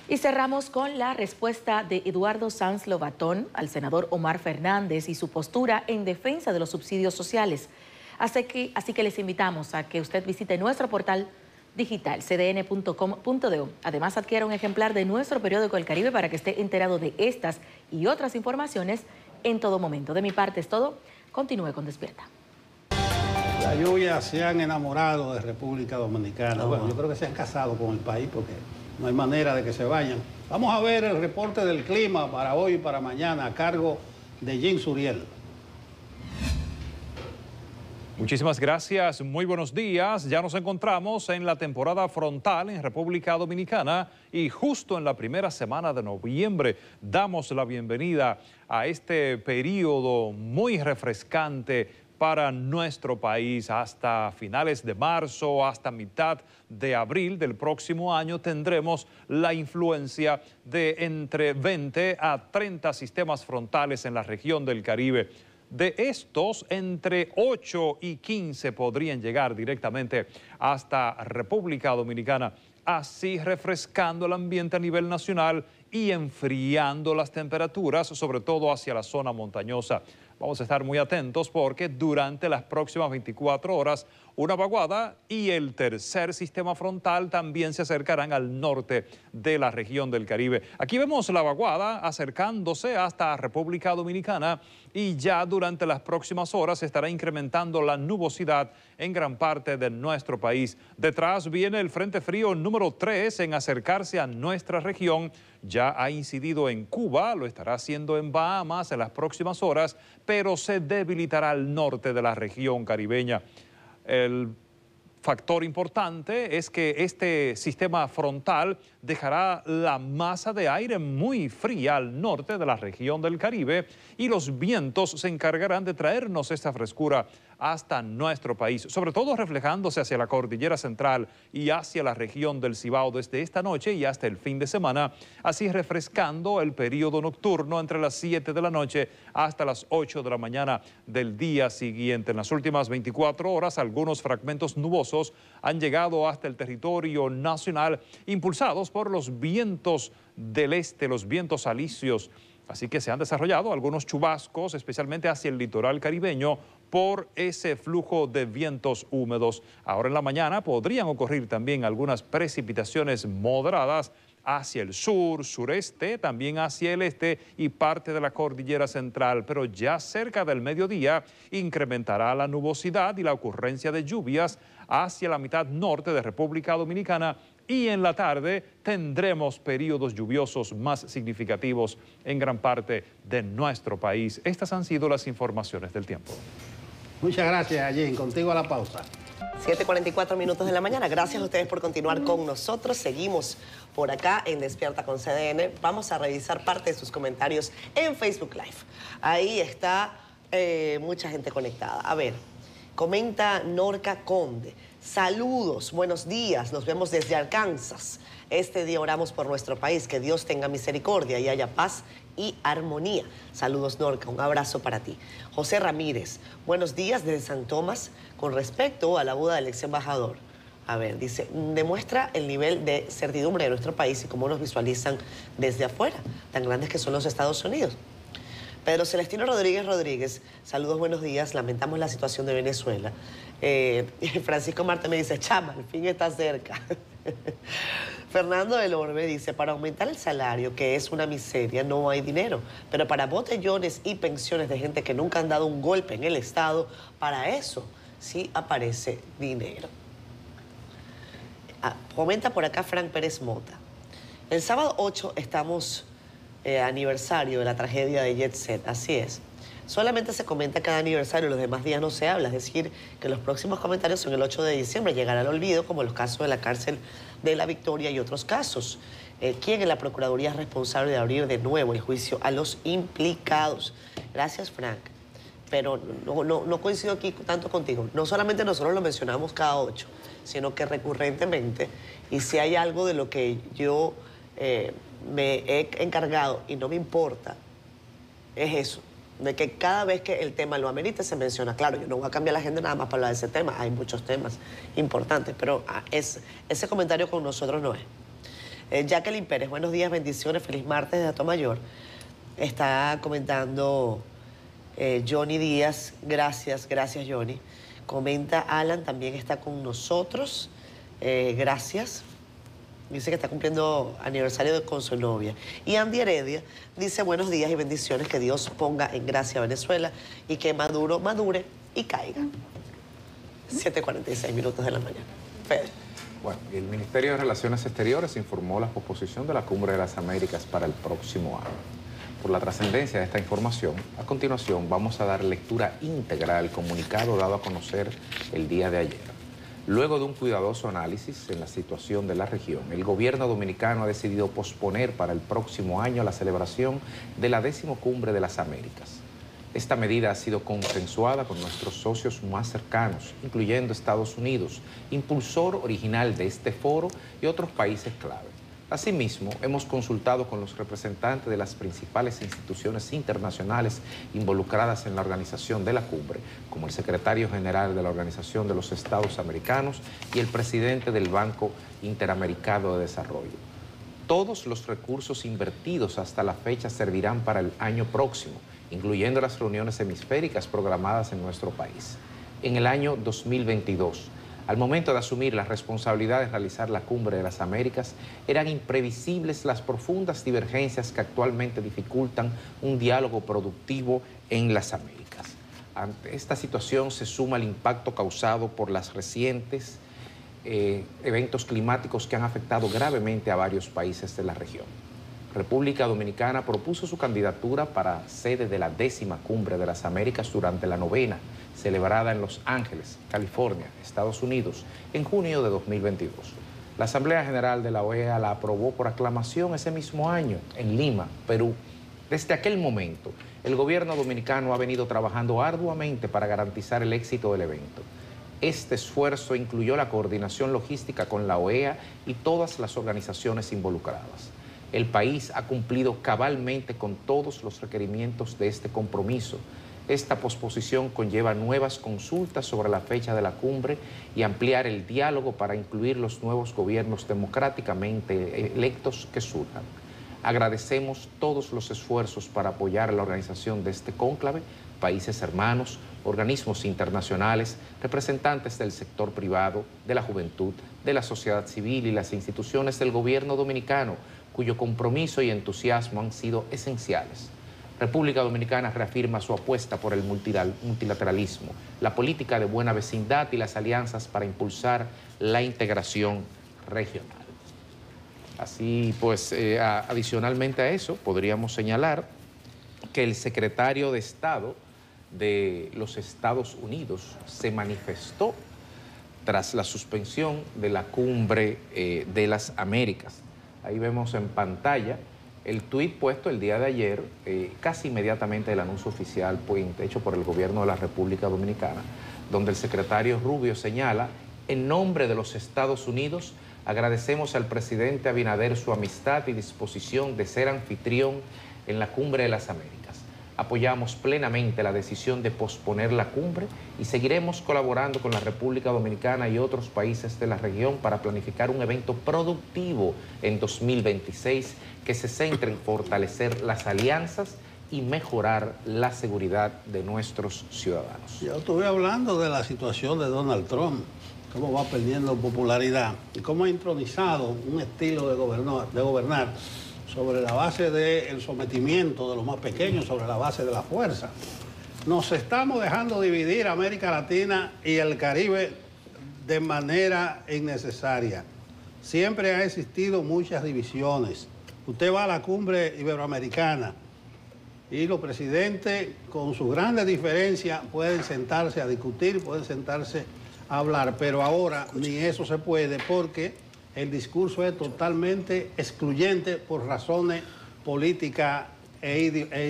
Y cerramos con la respuesta de Eduardo Sanz Lobatón al senador Omar Fernández y su postura en defensa de los subsidios sociales. Así que les invitamos a que usted visite nuestro portal digital cdn.com.do. Además, adquiera un ejemplar de nuestro periódico El Caribe para que esté enterado de estas y otras informaciones en todo momento. De mi parte es todo. Continúe con Despierta. La lluvia se han enamorado de República Dominicana. Bueno, yo creo que se han casado con el país porque no hay manera de que se vayan. Vamos a ver el reporte del clima para hoy y para mañana a cargo de Jim Suriel. Muchísimas gracias, muy buenos días. Ya nos encontramos en la temporada frontal en República Dominicana y justo en la primera semana de noviembre damos la bienvenida a este periodo muy refrescante para nuestro país. Hasta finales de marzo, hasta mitad de abril del próximo año tendremos la influencia de entre 20 a 30 sistemas frontales en la región del Caribe. De estos, entre 8 y 15 podrían llegar directamente hasta República Dominicana, así refrescando el ambiente a nivel nacional y enfriando las temperaturas, sobre todo hacia la zona montañosa. Vamos a estar muy atentos porque durante las próximas 24 horas una vaguada y el tercer sistema frontal también se acercarán al norte de la región del Caribe. Aquí vemos la vaguada acercándose hasta República Dominicana y ya durante las próximas horas se estará incrementando la nubosidad en gran parte de nuestro país. Detrás viene el Frente Frío número 3 en acercarse a nuestra región. Ya ha incidido en Cuba, lo estará haciendo en Bahamas en las próximas horas, pero se debilitará al norte de la región caribeña. El factor importante es que este sistema frontal dejará la masa de aire muy fría al norte de la región del Caribe y los vientos se encargarán de traernos esta frescura hasta nuestro país, sobre todo reflejándose hacia la cordillera central y hacia la región del Cibao desde esta noche y hasta el fin de semana, así refrescando el periodo nocturno entre las 7 de la noche hasta las 8 de la mañana del día siguiente. En las últimas 24 horas, algunos fragmentos nubosos han llegado hasta el territorio nacional, impulsados por los vientos del este, los vientos alisios. Así que se han desarrollado algunos chubascos, especialmente hacia el litoral caribeño, por ese flujo de vientos húmedos. Ahora en la mañana podrían ocurrir también algunas precipitaciones moderadas hacia el sur, sureste, también hacia el este y parte de la cordillera central, pero ya cerca del mediodía incrementará la nubosidad y la ocurrencia de lluvias hacia la mitad norte de República Dominicana y en la tarde tendremos periodos lluviosos más significativos en gran parte de nuestro país. Estas han sido las informaciones del tiempo. Muchas gracias, Jim. Contigo a la pausa. 7:44 minutos de la mañana. Gracias a ustedes por continuar con nosotros. Seguimos por acá en Despierta con CDN. Vamos a revisar parte de sus comentarios en Facebook Live. Ahí está mucha gente conectada. A ver, comenta Norca Conde. Saludos, buenos días. Nos vemos desde Arkansas. Este día oramos por nuestro país. Que Dios tenga misericordia y haya paz y armonía. Saludos, Norca. Un abrazo para ti. José Ramírez. Buenos días desde San Tomás. Con respecto a la boda del ex embajador. A ver, dice, demuestra el nivel de certidumbre de nuestro país y cómo nos visualizan desde afuera, tan grandes que son los Estados Unidos. Pedro Celestino Rodríguez, saludos, buenos días. Lamentamos la situación de Venezuela. Francisco Marte me dice, chama, el fin está cerca. Fernando del Orbe dice, para aumentar el salario, que es una miseria, no hay dinero. Pero para botellones y pensiones de gente que nunca han dado un golpe en el Estado, para eso sí aparece dinero. Comenta por acá Frank Pérez Mota. El sábado 8 estamos aniversario de la tragedia de Jet Set, así es. Solamente se comenta cada aniversario, los demás días no se habla. Es decir, que los próximos comentarios son el 8 de diciembre, llegará al olvido, como los casos de la cárcel de La Victoria y otros casos. ¿Quién en la Procuraduría es responsable de abrir de nuevo el juicio a los implicados? Gracias, Frank. Pero no coincido aquí tanto contigo. No solamente nosotros lo mencionamos cada 8, sino que recurrentemente, y si hay algo de lo que yo me he encargado y no me importa, es eso, de que cada vez que el tema lo amerite se menciona. Claro, yo no voy a cambiar la agenda nada más para hablar de ese tema, hay muchos temas importantes, pero ese comentario con nosotros no es. Jacqueline Pérez, buenos días, bendiciones, feliz martes de Atomayor. Está comentando Johnny Díaz, gracias Johnny. Comenta Alan, también está con nosotros, gracias. Dice que está cumpliendo aniversario con su novia. Y Andy Heredia dice buenos días y bendiciones, que Dios ponga en gracia a Venezuela y que Maduro madure y caiga. 7:46 minutos de la mañana. Fede. Bueno, el Ministerio de Relaciones Exteriores informó la posposición de la Cumbre de las Américas para el próximo año. Por la trascendencia de esta información, a continuación vamos a dar lectura íntegra al comunicado dado a conocer el día de ayer. Luego de un cuidadoso análisis en la situación de la región, el gobierno dominicano ha decidido posponer para el próximo año la celebración de la 10ª Cumbre de las Américas. Esta medida ha sido consensuada con nuestros socios más cercanos, incluyendo Estados Unidos, impulsor original de este foro, y otros países clave. Asimismo, hemos consultado con los representantes de las principales instituciones internacionales involucradas en la organización de la cumbre, como el secretario general de la Organización de los Estados Americanos y el presidente del Banco Interamericano de Desarrollo. Todos los recursos invertidos hasta la fecha servirán para el año próximo, incluyendo las reuniones hemisféricas programadas en nuestro país. En el año 2022, al momento de asumir la responsabilidad de realizar la Cumbre de las Américas, eran imprevisibles las profundas divergencias que actualmente dificultan un diálogo productivo en las Américas. Ante esta situación se suma el impacto causado por las recientes eventos climáticos que han afectado gravemente a varios países de la región. República Dominicana propuso su candidatura para sede de la 10ª Cumbre de las Américas durante la 9ª, celebrada en Los Ángeles, California, Estados Unidos, en junio de 2022. La Asamblea General de la OEA la aprobó por aclamación ese mismo año en Lima, Perú. Desde aquel momento, el gobierno dominicano ha venido trabajando arduamente para garantizar el éxito del evento. Este esfuerzo incluyó la coordinación logística con la OEA y todas las organizaciones involucradas. El país ha cumplido cabalmente con todos los requerimientos de este compromiso. Esta posposición conlleva nuevas consultas sobre la fecha de la cumbre y ampliar el diálogo para incluir los nuevos gobiernos democráticamente electos que surjan. Agradecemos todos los esfuerzos para apoyar la organización de este cónclave, países hermanos, organismos internacionales, representantes del sector privado, de la juventud, de la sociedad civil y las instituciones del gobierno dominicano, cuyo compromiso y entusiasmo han sido esenciales. República Dominicana reafirma su apuesta por el multilateralismo, la política de buena vecindad y las alianzas para impulsar la integración regional. Así pues, adicionalmente a eso, podríamos señalar que el secretario de Estado de los Estados Unidos se manifestó tras la suspensión de la Cumbre de las Américas. Ahí vemos en pantalla el tuit puesto el día de ayer, casi inmediatamente del anuncio oficial hecho por el gobierno de la República Dominicana, donde el secretario Rubio señala: en nombre de los Estados Unidos, agradecemos al presidente Abinader su amistad y disposición de ser anfitrión en la Cumbre de las Américas. Apoyamos plenamente la decisión de posponer la cumbre y seguiremos colaborando con la República Dominicana y otros países de la región para planificar un evento productivo en 2026 que se centre en fortalecer las alianzas y mejorar la seguridad de nuestros ciudadanos. Yo estuve hablando de la situación de Donald Trump cómo va perdiendo popularidad y cómo ha intronizado un estilo de gobernar sobre la base del sometimiento de los más pequeños, sobre la base de la fuerza. Nos estamos dejando dividir América Latina y el Caribe de manera innecesaria. Siempre ha existido muchas divisiones. Usted va a la cumbre iberoamericana y los presidentes, con sus grandes diferencias, pueden sentarse a discutir, pueden sentarse a hablar, pero ahora ni eso se puede porque el discurso es totalmente excluyente por razones políticas e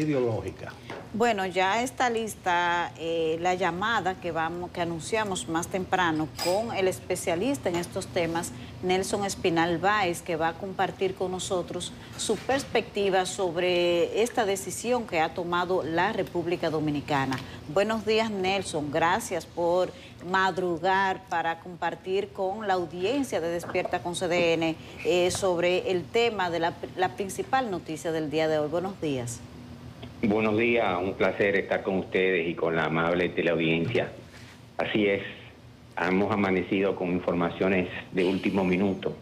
ideológicas. Bueno, ya está lista la llamada que anunciamos más temprano con el especialista en estos temas, Nelson Espinal Báez, que va a compartir con nosotros su perspectiva sobre esta decisión que ha tomado la República Dominicana. Buenos días, Nelson. Gracias por madrugar para compartir con la audiencia de Despierta con CDN sobre el tema de la principal noticia del día de hoy. Buenos días. Buenos días, un placer estar con ustedes y con la amable teleaudiencia. Así es, hemos amanecido con informaciones de último minuto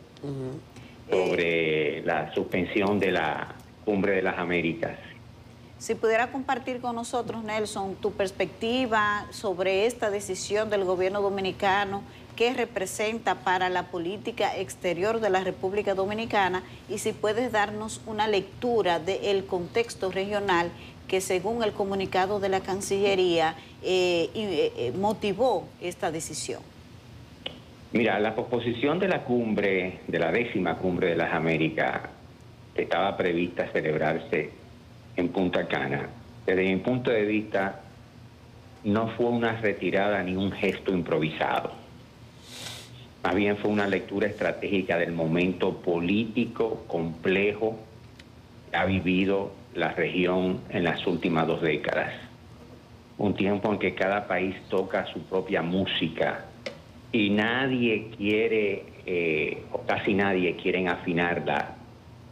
sobre la suspensión de la Cumbre de las Américas. Si pudiera compartir con nosotros, Nelson, tu perspectiva sobre esta decisión del gobierno dominicano, qué representa para la política exterior de la República Dominicana y si puedes darnos una lectura del contexto regional que según el comunicado de la Cancillería motivó esta decisión. Mira, la posposición de la cumbre, de la 10ª Cumbre de las Américas, estaba prevista celebrarse en Punta Cana. Desde mi punto de vista, no fue una retirada ni un gesto improvisado. Más bien fue una lectura estratégica del momento político complejo que ha vivido la región en las últimas 2 décadas. Un tiempo en que cada país toca su propia música y nadie quiere, o casi nadie quiere afinar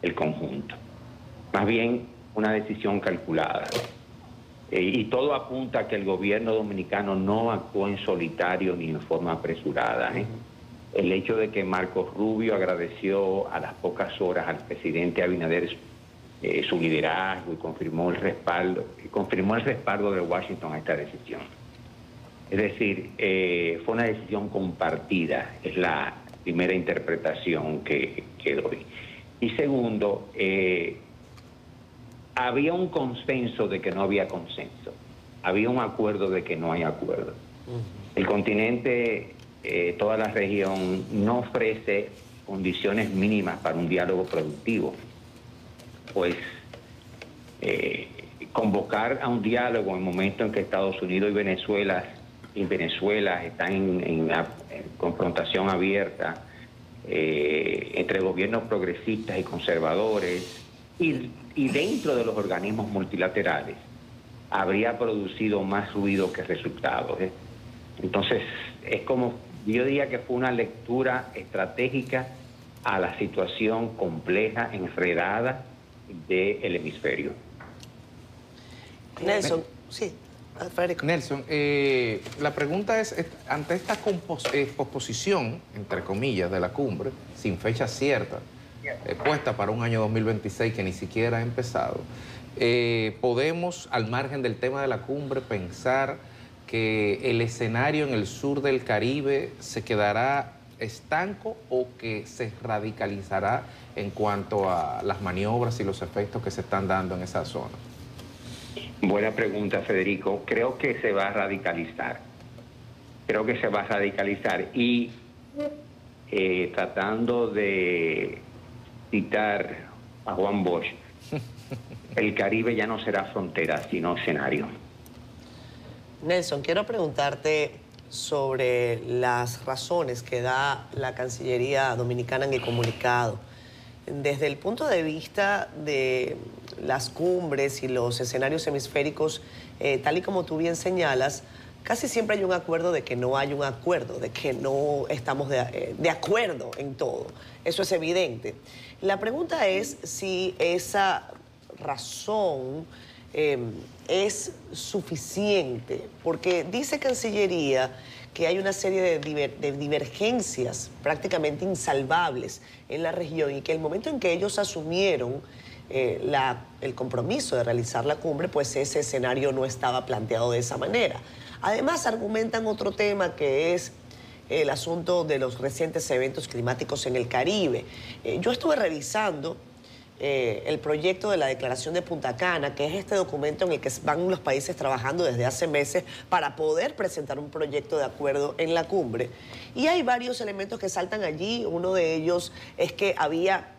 el conjunto. Más bien una decisión calculada. Y todo apunta a que el gobierno dominicano no actuó en solitario ni en forma apresurada. El hecho de que Marcos Rubio agradeció a las pocas horas al presidente Abinader su liderazgo y confirmó el respaldo de Washington a esta decisión. Es decir, fue una decisión compartida, es la primera interpretación que doy. Y segundo, había un consenso de que no había consenso, había un acuerdo de que no hay acuerdo. El continente, toda la región, no ofrece condiciones mínimas para un diálogo productivo. Pues convocar a un diálogo en el momento en que Estados Unidos y Venezuela están en confrontación abierta entre gobiernos progresistas y conservadores y dentro de los organismos multilaterales, habría producido más ruido que resultados. Entonces, es como, yo diría que fue una lectura estratégica a la situación compleja, enredada del hemisferio. Nelson, sí. Nelson, la pregunta es, ante esta posposición, entre comillas, de la cumbre, sin fecha cierta, puesta para un año 2026 que ni siquiera ha empezado, ¿podemos, al margen del tema de la cumbre, pensar que el escenario en el sur del Caribe se quedará estanco o que se radicalizará en cuanto a las maniobras y los efectos que se están dando en esa zona? Buena pregunta, Federico. Creo que se va a radicalizar. Y tratando de citar a Juan Bosch, el Caribe ya no será frontera, sino escenario. Nelson, quiero preguntarte sobre las razones que da la Cancillería Dominicana en el comunicado. Desde el punto de vista de las cumbres y los escenarios hemisféricos, tal y como tú bien señalas, casi siempre hay un acuerdo de que no hay un acuerdo, de que no estamos de acuerdo en todo. Eso es evidente. La pregunta es si esa razón es suficiente, porque dice Cancillería que hay una serie de divergencias prácticamente insalvables en la región y que el momento en que ellos asumieron el compromiso de realizar la cumbre, pues ese escenario no estaba planteado de esa manera. Además, argumentan otro tema que es el asunto de los recientes eventos climáticos en el Caribe. Yo estuve revisando el proyecto de la Declaración de Punta Cana, que es este documento en el que van los países trabajando desde hace meses para poder presentar un proyecto de acuerdo en la cumbre. Y hay varios elementos que saltan allí. Uno de ellos es que había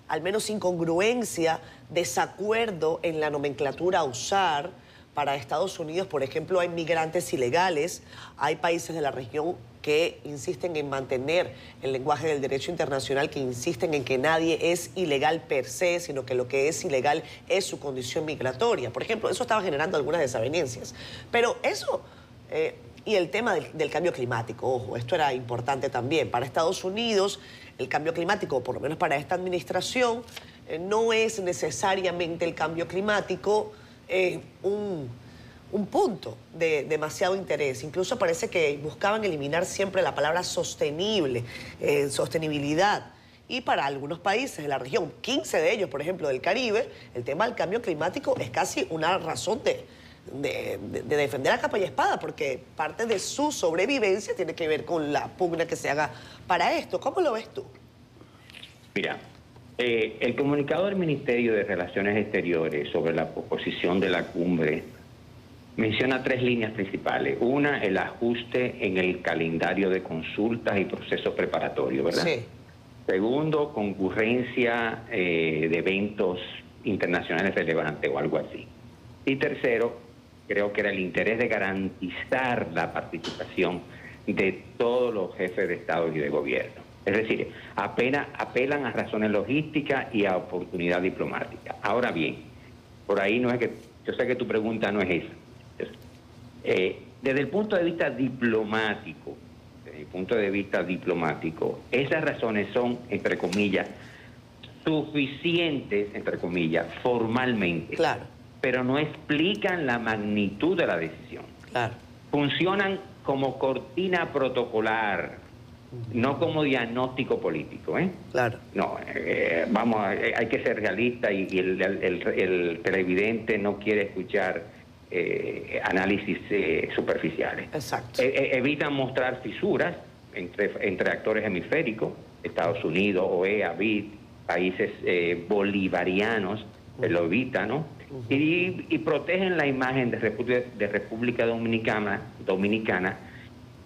al menos incongruencia, desacuerdo en la nomenclatura a usar. Para Estados Unidos, por ejemplo, hay migrantes ilegales, hay países de la región que insisten en mantener el lenguaje del derecho internacional, que insisten en que nadie es ilegal per se, sino que lo que es ilegal es su condición migratoria. Por ejemplo, eso estaba generando algunas desavenencias. Pero eso, y el tema del cambio climático, ojo, esto era importante también. Para Estados Unidos, el cambio climático, por lo menos para esta administración, no es necesariamente el cambio climático un punto de demasiado interés. Incluso parece que buscaban eliminar siempre la palabra sostenible, sostenibilidad. Y para algunos países de la región, 15 de ellos, por ejemplo, del Caribe, el tema del cambio climático es casi una razón de defender a capa y espada, porque parte de su sobrevivencia tiene que ver con la pugna que se haga para esto. ¿Cómo lo ves tú? Mira, el comunicado del Ministerio de Relaciones Exteriores sobre la posposición de la cumbre menciona 3 líneas principales. Una, el ajuste en el calendario de consultas y procesos preparatorios, ¿verdad? Sí. Segundo, concurrencia de eventos internacionales relevantes o algo así. Y tercero, creo que era el interés de garantizar la participación de todos los jefes de Estado y de gobierno. Es decir, apelan a razones logísticas y a oportunidad diplomática. Ahora bien, por ahí no es que... Yo sé que tu pregunta no es esa. Desde el punto de vista diplomático, esas razones son, entre comillas, suficientes, entre comillas, formalmente. Claro. Pero no explican la magnitud de la decisión. Claro. Funcionan como cortina protocolar, no como diagnóstico político, ¿eh? Claro. No, hay que ser realista y el televidente no quiere escuchar análisis superficiales. Exacto. Evitan mostrar fisuras entre actores hemisféricos, Estados Unidos, OEA, BID, países bolivarianos, lo evitan, ¿no? Y protegen la imagen de República Dominicana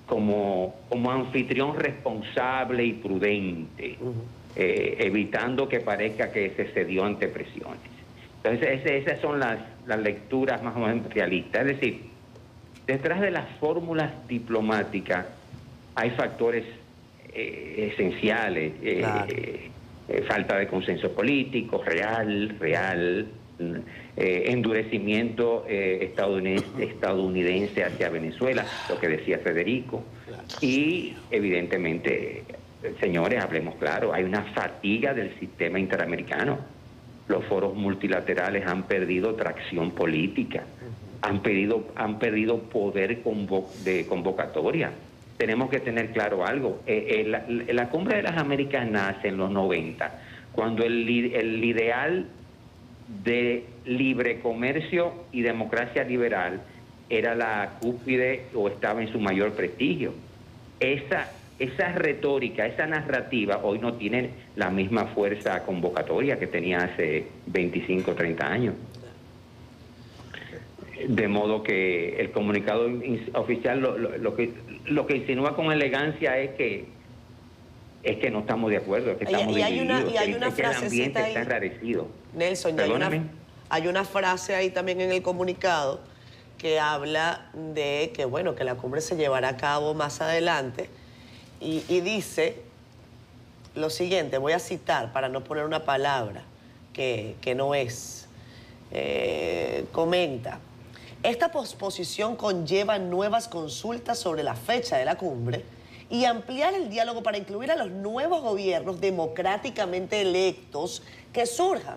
como anfitrión responsable y prudente, evitando que parezca que se cedió ante presiones. Entonces, esas son las lecturas más o menos realistas. Es decir, detrás de las fórmulas diplomáticas hay factores esenciales, Claro. Falta de consenso político, real, endurecimiento estadounidense hacia Venezuela, lo que decía Federico, y evidentemente, señores, hablemos claro, hay una fatiga del sistema interamericano. Los foros multilaterales han perdido tracción política, han perdido poder de convocatoria. Tenemos que tener claro algo. La Cumbre de las Américas nace en los 90, cuando el ideal de libre comercio y democracia liberal era la cúspide o estaba en su mayor prestigio. Esa retórica, esa narrativa hoy no tiene la misma fuerza convocatoria que tenía hace 25 o 30 años. De modo que el comunicado oficial lo que insinúa con elegancia es que no estamos de acuerdo, es que estamos divididos, y hay una es que el ambiente frasecita está ahí, enrarecido. Nelson, hay una frase ahí también en el comunicado que habla de que, bueno, que la cumbre se llevará a cabo más adelante y dice lo siguiente, voy a citar para no poner una palabra que no es. Comenta, esta posposición conlleva nuevas consultas sobre la fecha de la cumbre y ampliar el diálogo para incluir a los nuevos gobiernos democráticamente electos que surjan.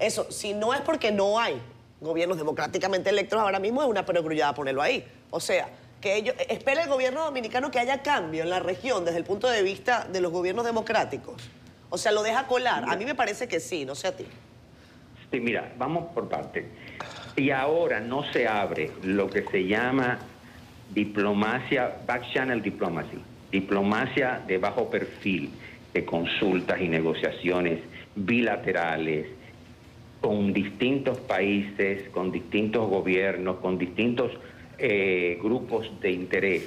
Eso, si no es porque no hay gobiernos democráticamente electos ahora mismo, es una perogrullada ponerlo ahí. O sea, que espera el gobierno dominicano que haya cambio en la región desde el punto de vista de los gobiernos democráticos? O sea, ¿lo deja colar? A mí me parece que sí, no sé a ti. Sí, mira, vamos por parte. Y ahora no se abre lo que se llama diplomacia, back channel diplomacy, diplomacia de bajo perfil, de consultas y negociaciones bilaterales con distintos países, con distintos gobiernos, con distintos grupos de interés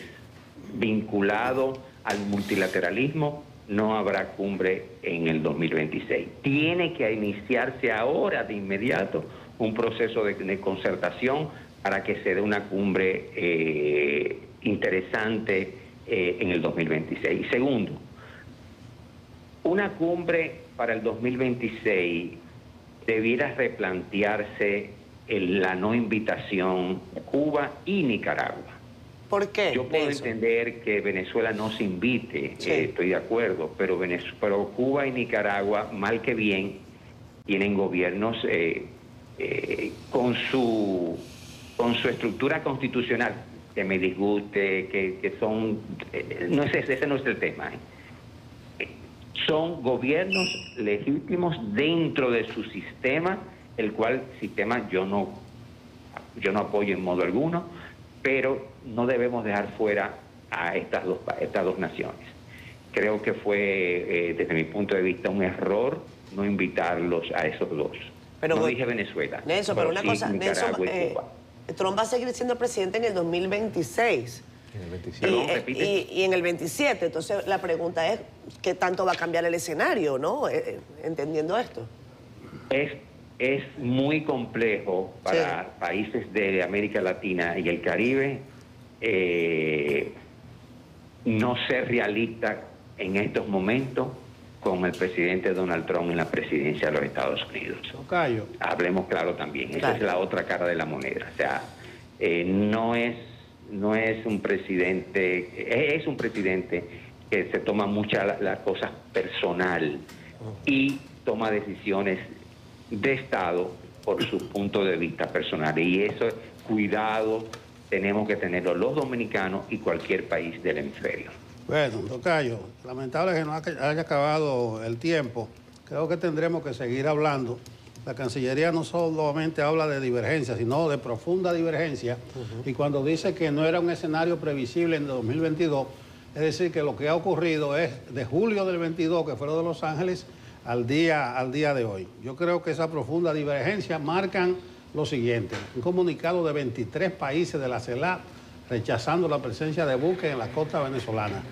vinculado al multilateralismo. No habrá cumbre en el 2026. Tiene que iniciarse ahora de inmediato un proceso de concertación para que se dé una cumbre interesante en el 2026. Y segundo, una cumbre para el 2026 debiera replantearse la no invitación a Cuba y Nicaragua. ¿Por qué? Yo puedo Nelson? entender que Venezuela no se invite, Sí. estoy de acuerdo, pero Cuba y Nicaragua, mal que bien, tienen gobiernos con su estructura constitucional, que me disguste, que son... ese no es el tema. Son gobiernos legítimos dentro de su sistema, el cual sistema yo no apoyo en modo alguno, pero no debemos dejar fuera a estas dos naciones. Creo que fue, desde mi punto de vista, un error no invitarlos a esos dos. Pero, no dije Venezuela. Nelson, pero una sí cosa, Nicaragua Nelson, y Cuba. Trump va a seguir siendo presidente en el 2026. En el 27. Perdón, repite. Y en el 27. Entonces, la pregunta es, ¿qué tanto va a cambiar el escenario, no? Entendiendo esto. Es muy complejo para países de América Latina y el Caribe no ser realista en estos momentos con el presidente Donald Trump en la presidencia de los Estados Unidos. Tocayo. Hablemos claro también, esa Claro. es la otra cara de la moneda. O sea, no es un presidente, es un presidente que se toma muchas las cosas personal y toma decisiones de Estado por su punto de vista personal. Y eso, cuidado, tenemos que tenerlo los dominicanos y cualquier país del hemisferio. Bueno, Tocayo, lamentable que no haya acabado el tiempo. Creo que tendremos que seguir hablando. La Cancillería no solamente habla de divergencia, sino de profunda divergencia. Y cuando dice que no era un escenario previsible en 2022, es decir, que lo que ha ocurrido es de julio del 22, que fue lo de Los Ángeles, al día de hoy. Yo creo que esa profunda divergencia marcan lo siguiente: un comunicado de 23 países de la CELAC rechazando la presencia de buques en la costa venezolana.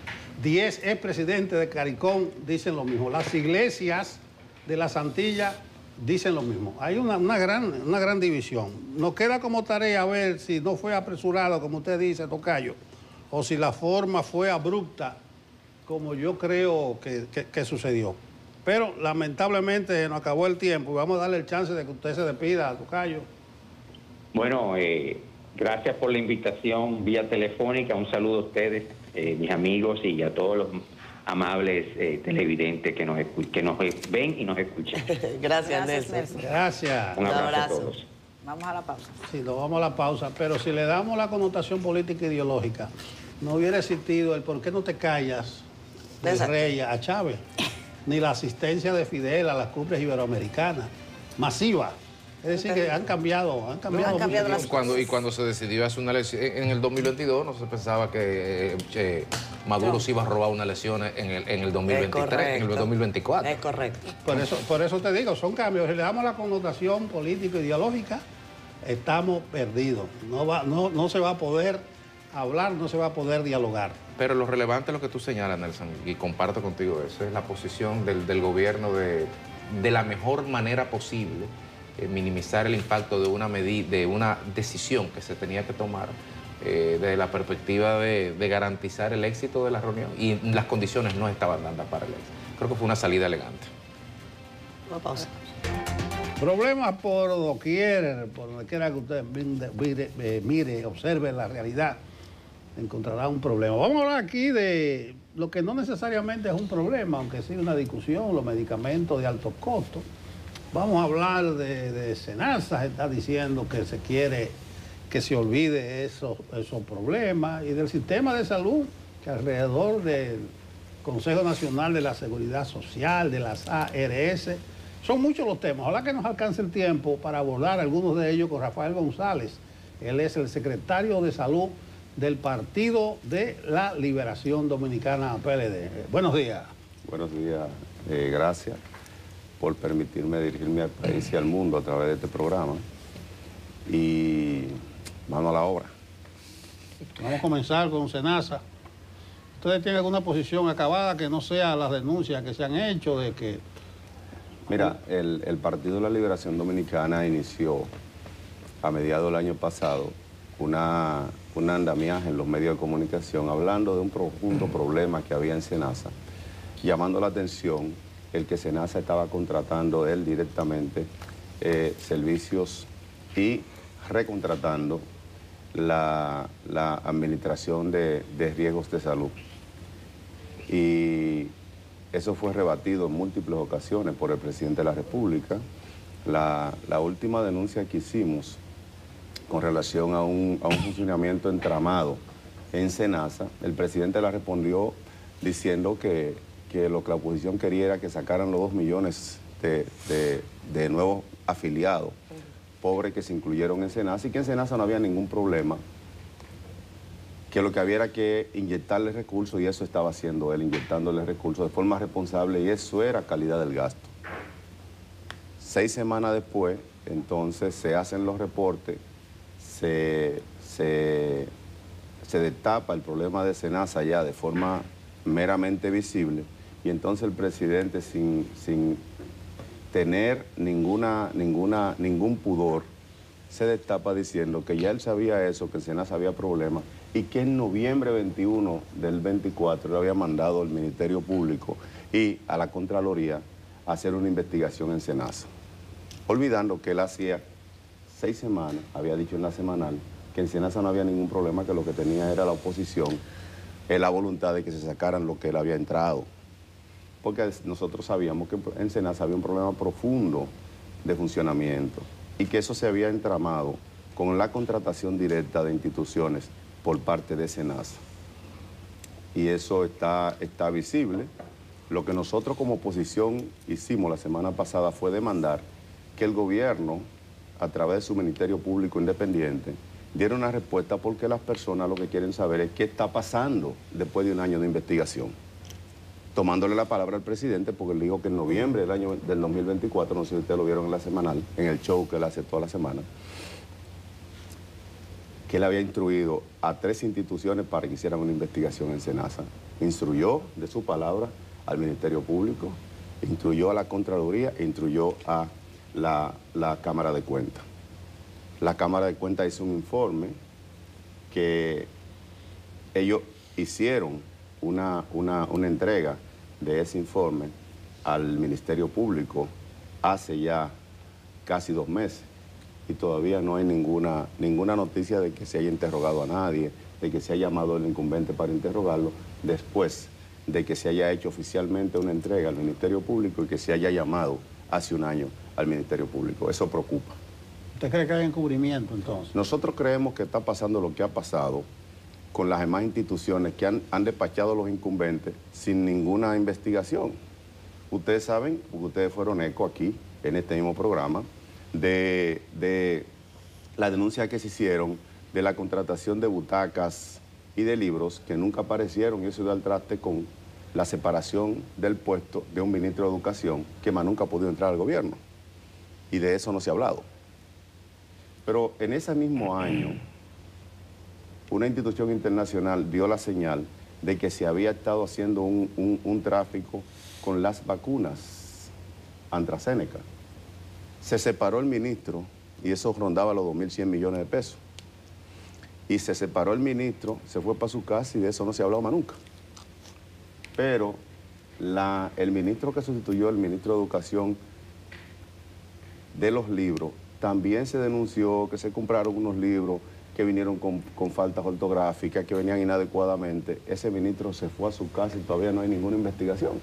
10 expresidentes de CARICOM dicen lo mismo. Las iglesias de las Antillas dicen lo mismo. Hay una gran división. Nos queda como tarea ver si no fue apresurado, como usted dice, Tocayo, o si la forma fue abrupta, como yo creo que sucedió. Pero lamentablemente nos acabó el tiempo y vamos a darle el chance de que usted se despida, Tocayo. Bueno, gracias por la invitación vía telefónica. Un saludo a ustedes, mis amigos, y a todos los amables televidentes que nos ven y nos escuchan. Gracias, Nelson. Nelson. Gracias. Un abrazo a abrazo. todos. Vamos a la pausa. Sí, nos vamos a la pausa, pero si le damos la connotación política e ideológica, no hubiera existido el por qué no te callas del Exacto. rey a Chávez, ni la asistencia de Fidel a las cumbres iberoamericanas, masiva. Es decir, que han cambiado Han cambiado mucho. las Cuando se decidió hacer una elección en el 2022, no se pensaba que Maduro se iba a robar una elección en el 2023, en el 2024. Es correcto. Por eso te digo, son cambios. Si le damos la connotación político-ideológica, estamos perdidos. No se va a poder hablar, no se va a poder dialogar. Pero lo relevante es lo que tú señalas, Nelson, y comparto contigo eso, es la posición del gobierno de la mejor manera posible, minimizar el impacto de una decisión que se tenía que tomar desde la perspectiva de garantizar el éxito de la reunión, y las condiciones no estaban dando para el éxito. Creo que fue una salida elegante. Una pausa. Problemas por doquier, por donde quiera que usted mire, observe la realidad, encontrará un problema. Vamos a hablar aquí de lo que no necesariamente es un problema, aunque sí una discusión, los medicamentos de alto costo. Vamos a hablar de Senasa, está diciendo que se quiere que se olvide esos problemas, y del sistema de salud, que alrededor del Consejo Nacional de la Seguridad Social, de las ARS, son muchos los temas. Ojalá que nos alcance el tiempo para abordar algunos de ellos con Rafael González. Él es el secretario de Salud del Partido de la Liberación Dominicana, PLD. Buenos días. Buenos días, gracias por permitirme dirigirme al país y al mundo a través de este programa. Y mano a la obra. Vamos a comenzar con SENASA. ¿Ustedes tienen alguna posición acabada que no sea las denuncias que se han hecho de que... Mira, el Partido de la Liberación Dominicana inició a mediados del año pasado un andamiaje en los medios de comunicación hablando de un profundo problema que había en SENASA, llamando la atención el que SENASA estaba contratando él directamente servicios y recontratando la administración de riesgos de salud. Y eso fue rebatido en múltiples ocasiones por el presidente de la República. La última denuncia que hicimos con relación a un funcionamiento entramado en SENASA, el presidente la respondió diciendo que lo que la oposición quería era que sacaran los 2 millones de nuevos afiliados pobres que se incluyeron en SENASA, y que en SENASA no había ningún problema, que lo que había era que inyectarle recursos, y eso estaba haciendo él, inyectándole recursos de forma responsable, y eso era calidad del gasto. 6 semanas después, entonces, se hacen los reportes, se destapa el problema de SENASA ya de forma meramente visible, y entonces el presidente, sin tener ningún pudor, se destapa diciendo que ya él sabía eso, que en SENASA había problemas, y que en noviembre 21 del 24 le había mandado al Ministerio Público y a la Contraloría a hacer una investigación en SENASA. Olvidando que él hacía 6 semanas, había dicho en la semanal, que en SENASA no había ningún problema, que lo que tenía era la oposición, la voluntad de que se sacaran lo que él había entrado. Porque nosotros sabíamos que en SENASA había un problema profundo de funcionamiento y que eso se había entramado con la contratación directa de instituciones por parte de SENASA. Y eso está visible. Lo que nosotros como oposición hicimos la semana pasada fue demandar que el gobierno, a través de su Ministerio Público Independiente, diera una respuesta, porque las personas lo que quieren saber es qué está pasando después de un año de investigación. Tomándole la palabra al presidente, porque él dijo que en noviembre del 2024, no sé si ustedes lo vieron en la semanal, en el show que él hace toda la semana, que él había instruido a 3 instituciones para que hicieran una investigación en SENASA. Instruyó, de su palabra, al Ministerio Público, instruyó a la Contraloría e instruyó a la Cámara de Cuentas. La Cámara de Cuentas hizo un informe que ellos hicieron una entrega de ese informe al Ministerio Público hace ya casi 2 meses, y todavía no hay ninguna noticia de que se haya interrogado a nadie, de que se haya llamado al incumbente para interrogarlo, después de que se haya hecho oficialmente una entrega al Ministerio Público y que se haya llamado hace un año al Ministerio Público. Eso preocupa. ¿Usted cree que hay encubrimiento entonces? Nosotros creemos que está pasando lo que ha pasado con las demás instituciones que han despachado a los incumbentes sin ninguna investigación. Ustedes saben, porque ustedes fueron eco aquí, en este mismo programa, de la denuncia que se hicieron de la contratación de butacas y de libros que nunca aparecieron, y eso da al traste con la separación del puesto de un ministro de Educación que más nunca ha podido entrar al gobierno. Y de eso no se ha hablado. Pero en ese mismo año, una institución internacional dio la señal de que se había estado haciendo un tráfico con las vacunas AstraZeneca. Se separó el ministro, y eso rondaba los 2.100 millones de pesos. Y se separó el ministro, se fue para su casa, y de eso no se ha hablado más nunca. Pero el ministro que sustituyó, el ministro de Educación, de los libros, también se denunció que se compraron unos libros que vinieron con faltas ortográficas, que venían inadecuadamente. Ese ministro se fue a su casa y todavía no hay ninguna investigación.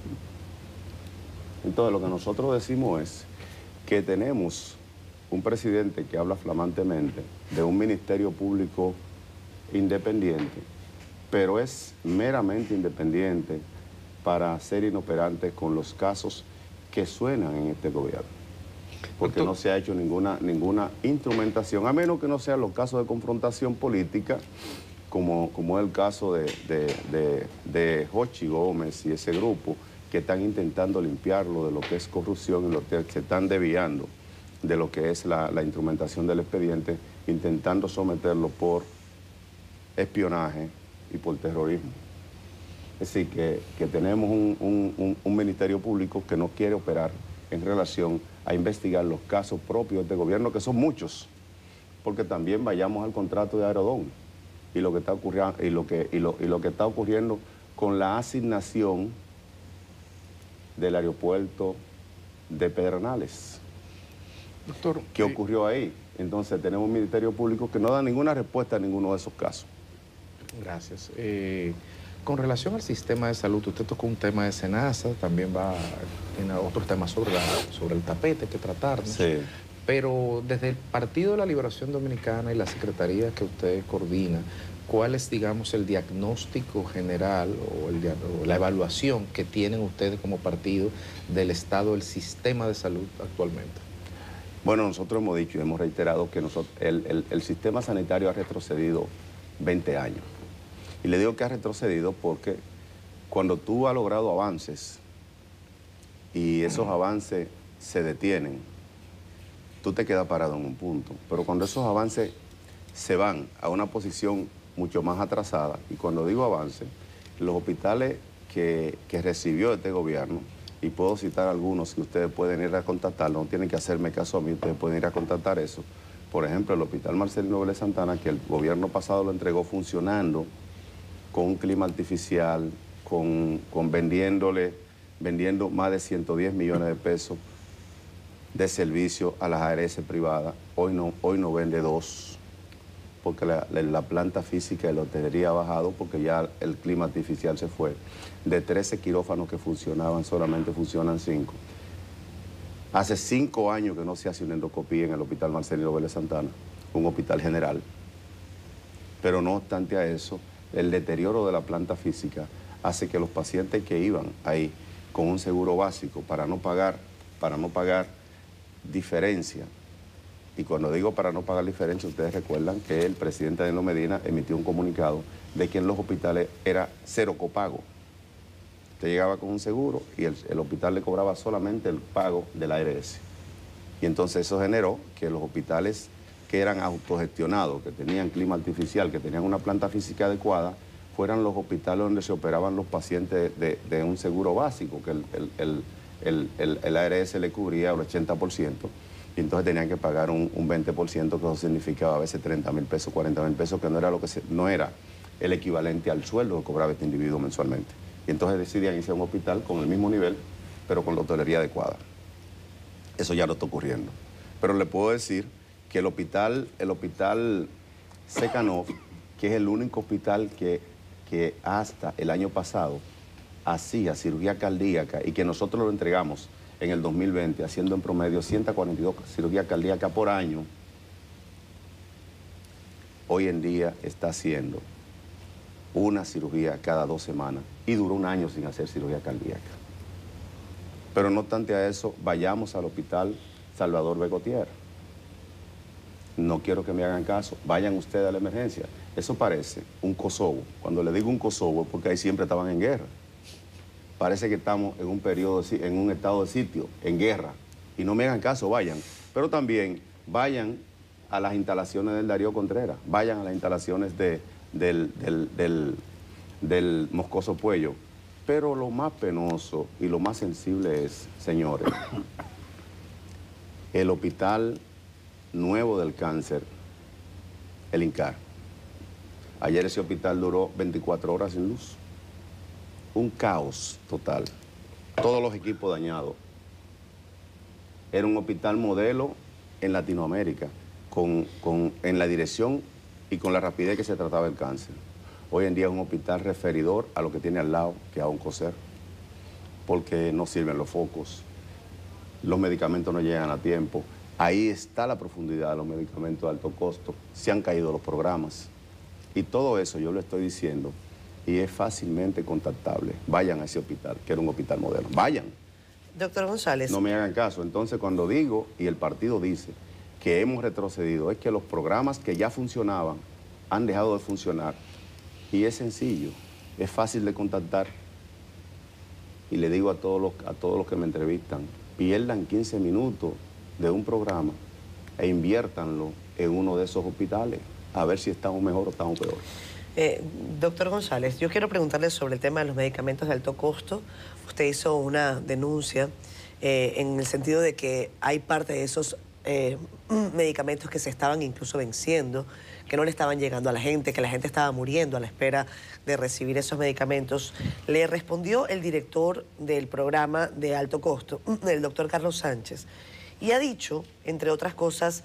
Entonces, lo que nosotros decimos es que tenemos un presidente que habla flamantemente de un ministerio público independiente, pero es meramente independiente para ser inoperante con los casos que suenan en este gobierno. Porque no se ha hecho ninguna instrumentación, a menos que no sean los casos de confrontación política, como es el caso de Jochi Gómez y ese grupo, que están intentando limpiarlo de lo que es corrupción y lo que se están desviando de lo que es la instrumentación del expediente, intentando someterlo por espionaje y por terrorismo. Es decir, que tenemos un ministerio público que no quiere operar en relación a investigar los casos propios de este gobierno, que son muchos, porque también vayamos al contrato de Aerodón y lo que está ocurriendo, lo que está ocurriendo con la asignación del aeropuerto de Pedernales. Doctor, ¿qué ocurrió ahí? Entonces tenemos un ministerio público que no da ninguna respuesta a ninguno de esos casos. Gracias. Con relación al sistema de salud, usted tocó un tema de SENASA, también tiene otros temas sobre el tapete que tratarnos. Sí. Pero desde el Partido de la Liberación Dominicana y la Secretaría que usted coordina, ¿cuál es, digamos, el diagnóstico general o la evaluación que tienen ustedes como partido del estado del sistema de salud actualmente? Bueno, nosotros hemos dicho y hemos reiterado que el sistema sanitario ha retrocedido 20 años. Y le digo que ha retrocedido porque cuando tú has logrado avances y esos avances se detienen, tú te quedas parado en un punto. Pero cuando esos avances se van a una posición mucho más atrasada, y cuando digo avances, los hospitales que recibió este gobierno, y puedo citar algunos que ustedes pueden ir a contactar, no tienen que hacerme caso a mí, ustedes pueden ir a contactar eso. Por ejemplo, el Hospital Marcelino Vélez Santana, que el gobierno pasado lo entregó funcionando, con un clima artificial, vendiendo más de 110 millones de pesos de servicio a las ARS privadas. Hoy no vende 2, porque la planta física de la hotelería ha bajado, porque ya el clima artificial se fue. De 13 quirófanos que funcionaban, solamente funcionan 5. Hace 5 años que no se hace una endoscopía en el Hospital Marcelino Vélez Santana, un hospital general. Pero no obstante a eso, el deterioro de la planta física hace que los pacientes que iban ahí con un seguro básico para no pagar diferencia, y cuando digo para no pagar diferencia, ustedes recuerdan que el presidente Danilo Medina emitió un comunicado de que en los hospitales era 0 copago. Usted llegaba con un seguro y el hospital le cobraba solamente el pago de la ARS. Y entonces eso generó que los hospitales que eran autogestionados, que tenían clima artificial, que tenían una planta física adecuada, fueran los hospitales donde se operaban los pacientes de un seguro básico, que el ARS le cubría el 80%, y entonces tenían que pagar un 20%, que eso significaba a veces 30.000 pesos, 40.000 pesos, que no era el equivalente al sueldo que cobraba este individuo mensualmente. Y entonces decidían irse a un hospital con el mismo nivel, pero con la hotelería adecuada. Eso ya no está ocurriendo. Pero le puedo decir que el hospital Secanov, que es el único hospital que hasta el año pasado hacía cirugía cardíaca y que nosotros lo entregamos en el 2020, haciendo en promedio 142 cirugías cardíacas por año, hoy en día está haciendo una cirugía cada 2 semanas y duró 1 año sin hacer cirugía cardíaca. Pero no obstante a eso, vayamos al hospital Salvador Begotier. No quiero que me hagan caso, vayan ustedes a la emergencia. Eso parece un Kosovo. Cuando le digo un Kosovo es porque ahí siempre estaban en guerra. Parece que estamos en un estado de sitio, en guerra. Y no me hagan caso, vayan. Pero también vayan a las instalaciones del Darío Contreras, vayan a las instalaciones del Moscoso Puello. Pero lo más penoso y lo más sensible es, señores, el Hospital Nuevo del Cáncer, el INCAR. Ayer ese hospital duró 24 horas sin luz. Un caos total. Todos los equipos dañados. Era un hospital modelo en Latinoamérica, en la dirección y con la rapidez que se trataba el cáncer. Hoy en día es un hospital referidor a lo que tiene al lado, que es a Oncocer, porque no sirven los focos, los medicamentos no llegan a tiempo, Ahí está la profundidad de los medicamentos de alto costo. Se han caído los programas. Y todo eso yo le estoy diciendo y es fácilmente contactable. Vayan a ese hospital, que era un hospital moderno. Vayan. Doctor González. No me hagan caso. Entonces, cuando digo y el partido dice que hemos retrocedido, es que los programas que ya funcionaban han dejado de funcionar. Y es sencillo, es fácil de contactar. Y le digo a todos los que me entrevistan, pierdan 15 minutos de un programa e inviértanlo en uno de esos hospitales, a ver si estamos mejor o estamos peor. Doctor González, yo quiero preguntarle sobre el tema de los medicamentos de alto costo. Usted hizo una denuncia en el sentido de que hay parte de esos medicamentos que se estaban incluso venciendo, que no le estaban llegando a la gente, que la gente estaba muriendo a la espera de recibir esos medicamentos. Le respondió el director del programa de alto costo, el doctor Carlos Sánchez, y ha dicho, entre otras cosas,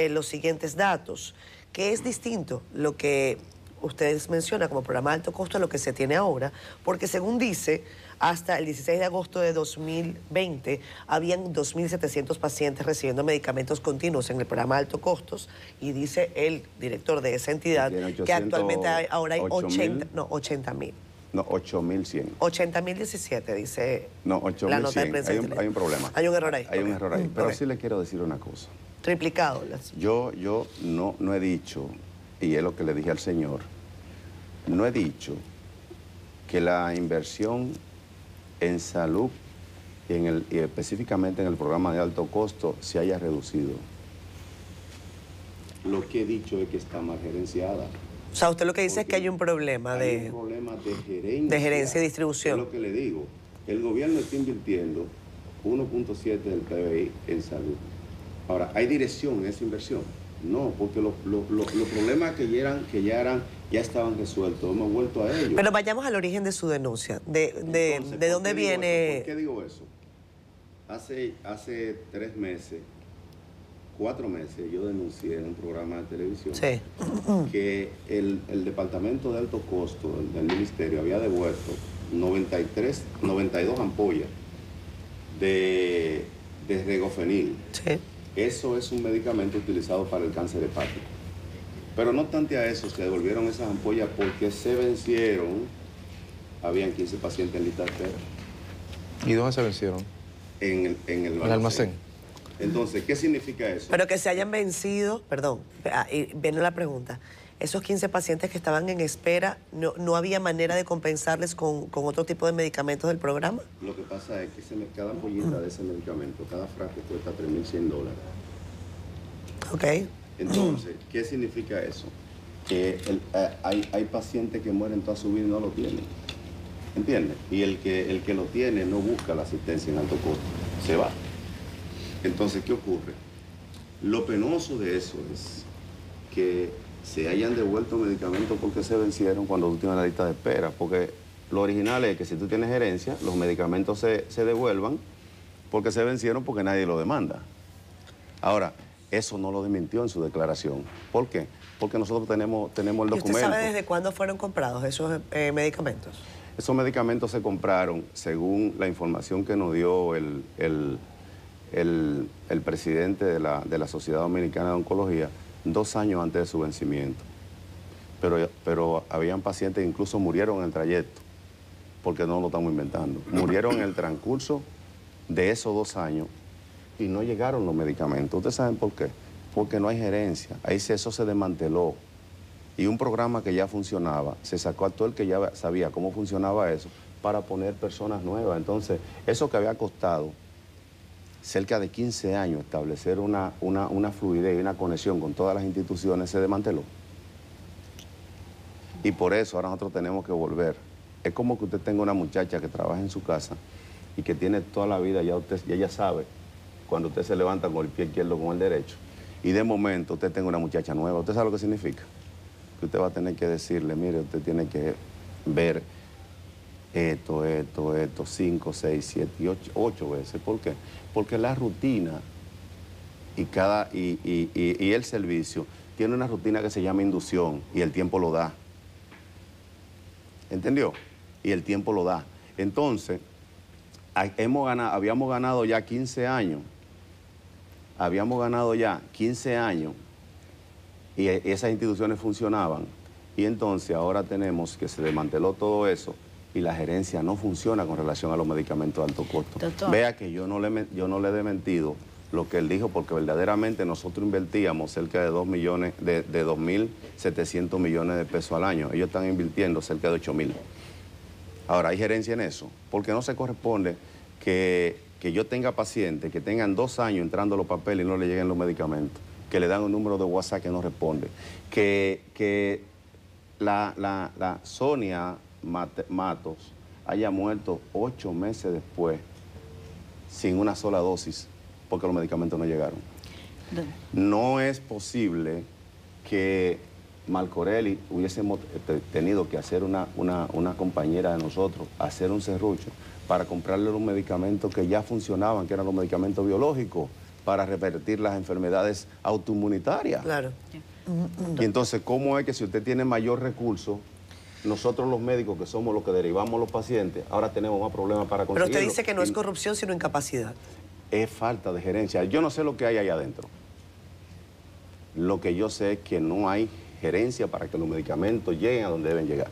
los siguientes datos, que es distinto lo que ustedes mencionan como programa de alto costo a lo que se tiene ahora, porque según dice, hasta el 16 de agosto de 2020 habían 2.700 pacientes recibiendo medicamentos continuos en el programa de alto costos, y dice el director de esa entidad que actualmente ahora hay 80.000. No, 8.100. 80.017, dice no, la nota de prensa. Hay un problema. Hay un error ahí. Hay un error ahí. Pero sí le quiero decir una cosa. Triplicado. Yo no he dicho, y es lo que le dije al señor, no he dicho que la inversión en salud y específicamente en el programa de alto costo se haya reducido. Lo que he dicho es que está mal gerenciada. O sea, usted lo que dice es que hay un problema de gerencia y distribución. Es lo que le digo. El gobierno está invirtiendo 1.7 del PBI en salud. Ahora, ¿hay dirección en esa inversión? No, porque los problemas ya estaban resueltos. Hemos vuelto a ellos. Pero vayamos al origen de su denuncia. ¿De dónde viene? ¿Por qué digo eso? Hace 3 meses, 4 meses, yo denuncié en un programa de televisión que el Departamento de Alto Costo del Ministerio había devuelto 92 ampollas de regofenil. Sí. Eso es un medicamento utilizado para el cáncer hepático. Pero no obstante a eso, se devolvieron esas ampollas porque se vencieron. Habían 15 pacientes en lista de espera. ¿Y dónde se vencieron? En el almacén. Entonces, ¿qué significa eso? Pero que se hayan vencido, perdón, y viene la pregunta. Esos 15 pacientes que estaban en espera, ¿no había manera de compensarles con otro tipo de medicamentos del programa? Lo que pasa es que cada ampollita de ese medicamento, cada frasco cuesta $3.100. Ok. Entonces, ¿qué significa eso? Que hay pacientes que mueren toda su vida y no lo tienen. ¿Entiendes? Y el que lo tiene no busca la asistencia en alto costo, se va. Entonces, ¿qué ocurre? Lo penoso de eso es que se hayan devuelto medicamentos porque se vencieron cuando tú tienes la lista de espera. Porque lo original es que si tú tienes gerencia, los medicamentos se devuelvan porque se vencieron porque nadie lo demanda. Ahora, eso no lo desmintió en su declaración. ¿Por qué? Porque nosotros tenemos el documento. ¿Y usted sabe desde cuándo fueron comprados esos medicamentos? Esos medicamentos se compraron, según la información que nos dio el presidente de la Sociedad Dominicana de Oncología, 2 años antes de su vencimiento. Pero habían pacientes que incluso murieron en el trayecto, porque no lo estamos inventando. Murieron en el transcurso de esos 2 años y no llegaron los medicamentos. ¿Ustedes saben por qué? Porque no hay gerencia. Ahí eso se desmanteló. Y un programa que ya funcionaba, se sacó a todo el que ya sabía cómo funcionaba eso para poner personas nuevas. Entonces, eso que había costado cerca de 15 años establecer una fluidez y una conexión con todas las instituciones, se desmanteló. Y por eso ahora nosotros tenemos que volver. Es como que usted tenga una muchacha que trabaja en su casa y que tiene toda la vida, ya ella sabe cuando usted se levanta con el pie izquierdo con el derecho. Y de momento usted tenga una muchacha nueva. ¿Usted sabe lo que significa? Que usted va a tener que decirle, mire, usted tiene que ver esto, 5, 6, 7 y 8 veces. ¿Por qué? Porque la rutina y el servicio tiene una rutina que se llama inducción y el tiempo lo da. ¿Entendió? Y el tiempo lo da. Entonces, habíamos ganado ya 15 años habíamos ganado ya 15 años y esas instituciones funcionaban, y entonces ahora tenemos que se desmanteló todo eso y la gerencia no funciona con relación a los medicamentos de alto costo. Doctor. Vea que yo no le he desmentido lo que él dijo, porque verdaderamente nosotros invertíamos cerca de 2.700 millones de pesos al año. Ellos están invirtiendo cerca de 8.000. Ahora, ¿hay gerencia en eso? Porque no se corresponde que yo tenga pacientes que tengan 2 años entrando los papeles y no le lleguen los medicamentos, que le dan un número de WhatsApp que no responde, que la Sonia Matos haya muerto 8 meses después sin una sola dosis porque los medicamentos no llegaron. No es posible que Marcorelli hubiésemos tenido que hacer una compañera de nosotros, hacer un serrucho para comprarle los medicamentos que ya funcionaban, que eran los medicamentos biológicos, para revertir las enfermedades autoinmunitarias. Claro. Y entonces, ¿cómo es que si usted tiene mayor recurso, nosotros los médicos, que somos los que derivamos a los pacientes, ahora tenemos más problemas para conseguirlo? Pero usted dice que no es corrupción, sino incapacidad. Es falta de gerencia. Yo no sé lo que hay allá adentro. Lo que yo sé es que no hay gerencia para que los medicamentos lleguen a donde deben llegar.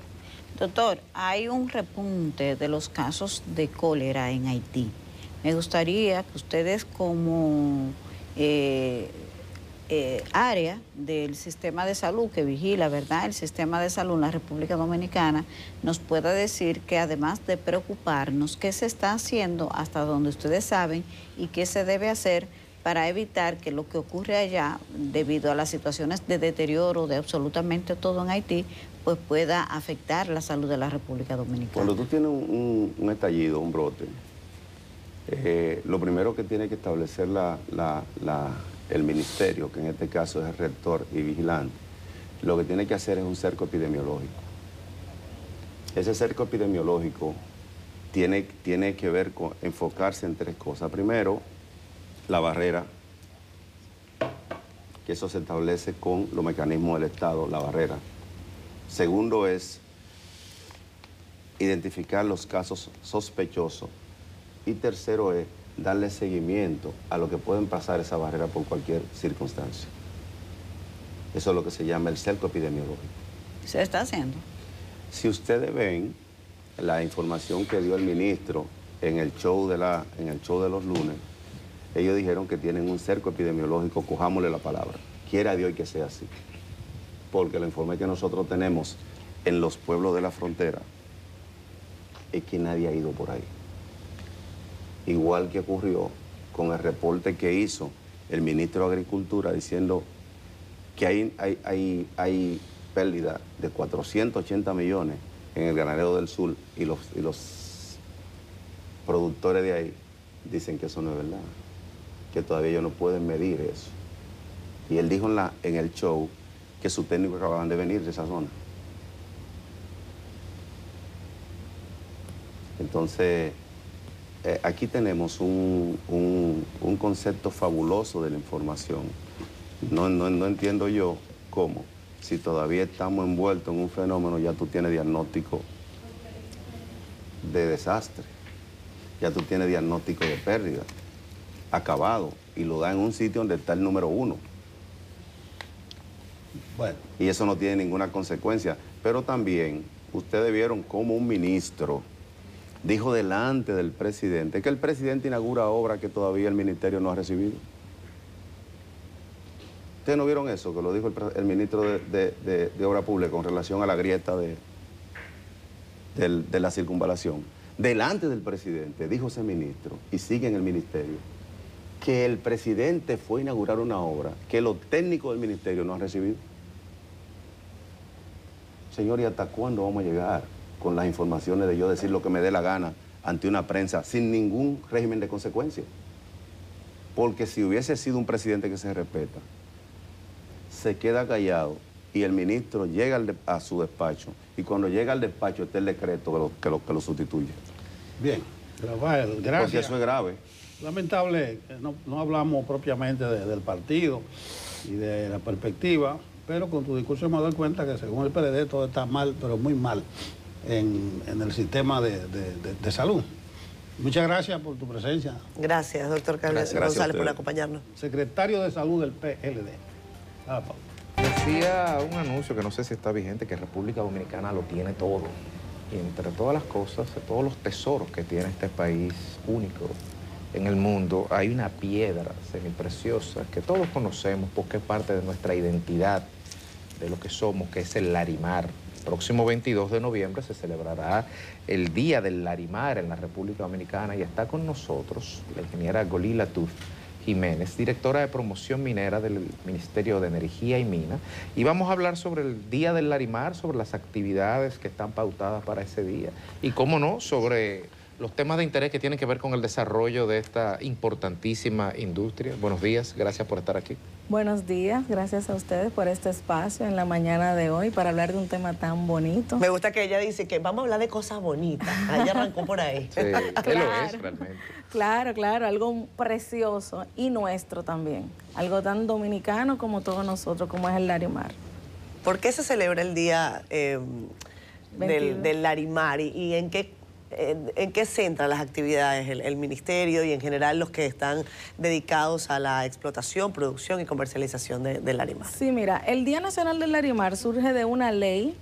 Doctor, hay un repunte de los casos de cólera en Haití. Me gustaría que ustedes como área del sistema de salud que vigila, ¿verdad?, el sistema de salud en la República Dominicana, nos pueda decir que además de preocuparnos, ¿qué se está haciendo hasta donde ustedes saben y qué se debe hacer para evitar que lo que ocurre allá, debido a las situaciones de deterioro de absolutamente todo en Haití, pues pueda afectar la salud de la República Dominicana? Cuando tú tienes un estallido, un brote, lo primero que tiene que establecer el ministerio, que en este caso es el rector y vigilante, lo que tiene que hacer es un cerco epidemiológico. Ese cerco epidemiológico tiene que ver con enfocarse en 3 cosas. Primero, la barrera, que eso se establece con los mecanismos del Estado, la barrera. Segundo es identificar los casos sospechosos. Y tercero es darle seguimiento a lo que pueden pasar esa barrera por cualquier circunstancia. Eso es lo que se llama el cerco epidemiológico. ¿Se está haciendo? Si ustedes ven la información que dio el ministro en el show de los lunes, ellos dijeron que tienen un cerco epidemiológico, cojámosle la palabra. Quiera Dios que sea así. Porque el informe que nosotros tenemos en los pueblos de la frontera es que nadie ha ido por ahí. Igual que ocurrió con el reporte que hizo el ministro de Agricultura diciendo que hay pérdida de 480 millones en el Granero del Sur y los productores de ahí dicen que eso no es verdad, que todavía ellos no pueden medir eso. Y él dijo en el show que sus técnicos acababan de venir de esa zona. Entonces, aquí tenemos un concepto fabuloso de la información. No entiendo yo cómo, si todavía estamos envueltos en un fenómeno, ya tú tienes diagnóstico de desastre, ya tú tienes diagnóstico de pérdida, acabado, y lo da en un sitio donde está el número 1. Bueno. Y eso no tiene ninguna consecuencia. Pero también, ustedes vieron cómo un ministro dijo delante del presidente que el presidente inaugura obras que todavía el ministerio no ha recibido. ¿Ustedes no vieron eso? Que lo dijo el ministro de Obra Pública con relación a la grieta de la circunvalación. Delante del presidente, dijo ese ministro, y sigue en el ministerio, que el presidente fue a inaugurar una obra que los técnicos del ministerio no han recibido. Señor, ¿y hasta cuándo vamos a llegar con las informaciones de yo decir lo que me dé la gana ante una prensa sin ningún régimen de consecuencias? Porque si hubiese sido un presidente que se respeta, se queda callado y el ministro llega a su despacho, y cuando llega al despacho está el decreto que lo sustituye. Bien, Rafael, gracias. Porque eso es grave. Lamentable, no hablamos propiamente del partido y de la perspectiva, pero con tu discurso me doy cuenta que según el PLD todo está mal, pero muy mal en el sistema de salud. Muchas gracias por tu presencia. Gracias, doctor Carlos González, por acompañarnos. Secretario de Salud del PLD. Decía un anuncio que no sé si está vigente, que República Dominicana lo tiene todo. Y entre todas las cosas, todos los tesoros que tiene este país único en el mundo, hay una piedra semipreciosa que todos conocemos porque es parte de nuestra identidad, de lo que somos, que es el Larimar. El próximo 22 de noviembre se celebrará el Día del Larimar en la República Dominicana y está con nosotros la ingeniera Golila Tuf Jiménez, directora de promoción minera del Ministerio de Energía y Minas, y vamos a hablar sobre el Día del Larimar, sobre las actividades que están pautadas para ese día y, cómo no, sobre los temas de interés que tienen que ver con el desarrollo de esta importantísima industria. Buenos días, gracias por estar aquí. Buenos días, gracias a ustedes por este espacio en la mañana de hoy para hablar de un tema tan bonito. Me gusta que ella dice que vamos a hablar de cosas bonitas. Ella arrancó por ahí. Sí, claro, lo es realmente. Claro, algo precioso y nuestro también. Algo tan dominicano como todos nosotros, como es el Larimar. ¿Por qué se celebra el día del Larimar y en qué centran las actividades el ministerio y en general los que están dedicados a la explotación, producción y comercialización del Larimar? Sí, mira, el Día Nacional del Larimar surge de una ley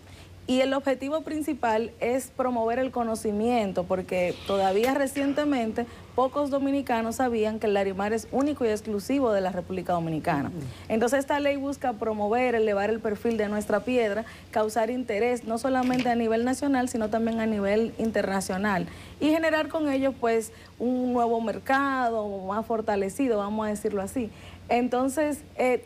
y el objetivo principal es promover el conocimiento, porque todavía recientemente pocos dominicanos sabían que el Larimar es único y exclusivo de la República Dominicana. Entonces esta ley busca promover, elevar el perfil de nuestra piedra, causar interés no solamente a nivel nacional, sino también a nivel internacional y generar con ello pues un nuevo mercado más fortalecido, vamos a decirlo así. Entonces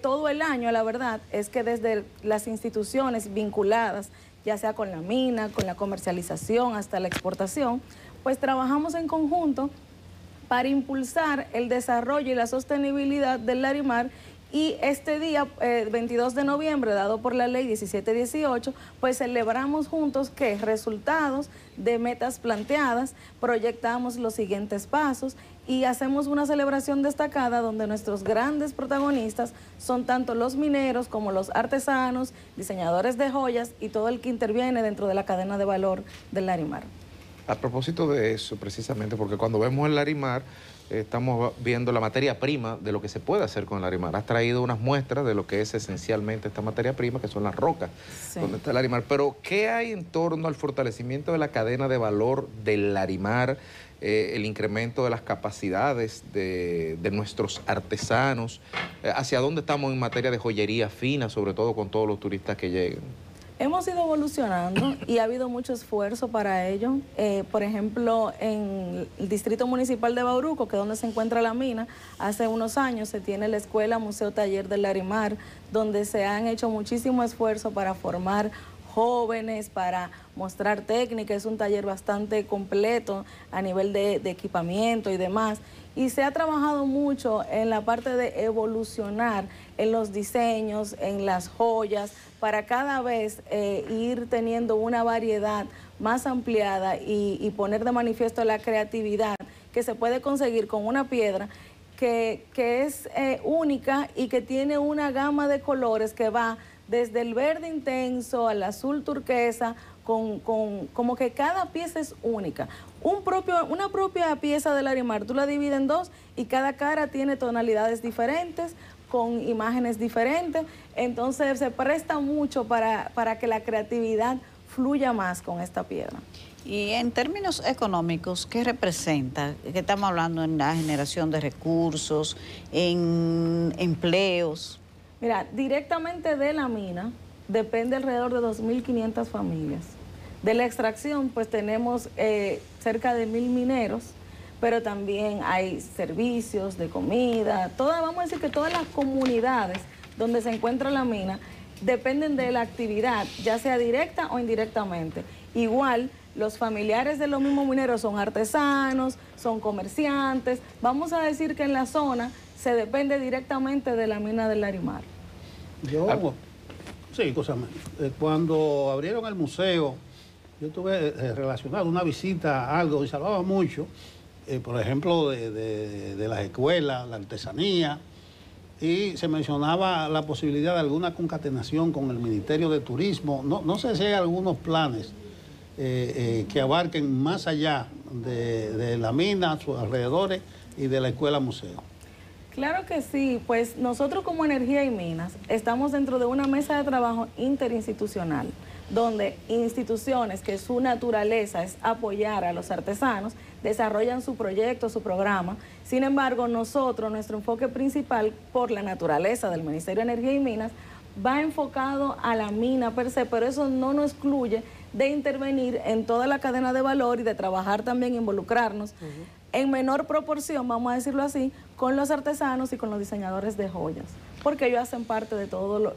todo el año, la verdad, es que desde las instituciones vinculadas, ya sea con la mina, con la comercialización, hasta la exportación, pues trabajamos en conjunto para impulsar el desarrollo y la sostenibilidad del Larimar. Y este día, 22 de noviembre, dado por la ley 1718, pues celebramos juntos que resultados de metas planteadas, proyectamos los siguientes pasos y hacemos una celebración destacada donde nuestros grandes protagonistas son tanto los mineros como los artesanos, diseñadores de joyas y todo el que interviene dentro de la cadena de valor del Larimar. A propósito de eso, precisamente, porque cuando vemos el Larimar, estamos viendo la materia prima de lo que se puede hacer con el Larimar. Has traído unas muestras de lo que es esencialmente esta materia prima, que son las rocas, sí, donde está el Larimar. Pero, ¿qué hay en torno al fortalecimiento de la cadena de valor del Larimar, el incremento de las capacidades de nuestros artesanos? ¿Hacia dónde estamos en materia de joyería fina, sobre todo con todos los turistas que lleguen? Hemos ido evolucionando y ha habido mucho esfuerzo para ello. Por ejemplo, en el Distrito Municipal de Bauruco, que es donde se encuentra la mina, hace unos años se tiene la Escuela Museo Taller del Larimar, donde se han hecho muchísimo esfuerzo para formar jóvenes, para mostrar técnicas. Es un taller bastante completo a nivel de equipamiento y demás. Y se ha trabajado mucho en la parte de evolucionar en los diseños, en las joyas, para cada vez ir teniendo una variedad más ampliada y poner de manifiesto la creatividad que se puede conseguir con una piedra que es única y que tiene una gama de colores que va desde el verde intenso al azul turquesa, como que cada pieza es única. Una propia pieza del Larimar, tú la divides en dos y cada cara tiene tonalidades diferentes, con imágenes diferentes, entonces se presta mucho para que la creatividad fluya más con esta piedra. Y en términos económicos, ¿qué representa? ¿Qué estamos hablando en la generación de recursos, en empleos? Mira, directamente de la mina depende alrededor de 2.500 familias. De la extracción, pues tenemos cerca de 1.000 mineros, pero también hay servicios de comida, vamos a decir que todas las comunidades donde se encuentra la mina dependen de la actividad, ya sea directa o indirectamente. Igual, los familiares de los mismos mineros son artesanos, son comerciantes. Vamos a decir que en la zona se depende directamente de la mina del Larimar. Cuando abrieron el museo, yo tuve relacionado una visita a algo y se hablaba mucho, por ejemplo, de las escuelas, la artesanía, y se mencionaba la posibilidad de alguna concatenación con el Ministerio de Turismo. No sé si hay algunos planes que abarquen más allá de la mina, sus alrededores y de la escuela museo? Claro que sí, pues nosotros como Energía y Minas estamos dentro de una mesa de trabajo interinstitucional, donde instituciones que su naturaleza es apoyar a los artesanos, desarrollan su proyecto, su programa. Sin embargo, nosotros, nuestro enfoque principal, por la naturaleza del Ministerio de Energía y Minas, va enfocado a la mina per se, pero eso no nos excluye de intervenir en toda la cadena de valor y de trabajar también, involucrarnos en menor proporción, vamos a decirlo así, con los artesanos y con los diseñadores de joyas, porque ellos hacen parte de todo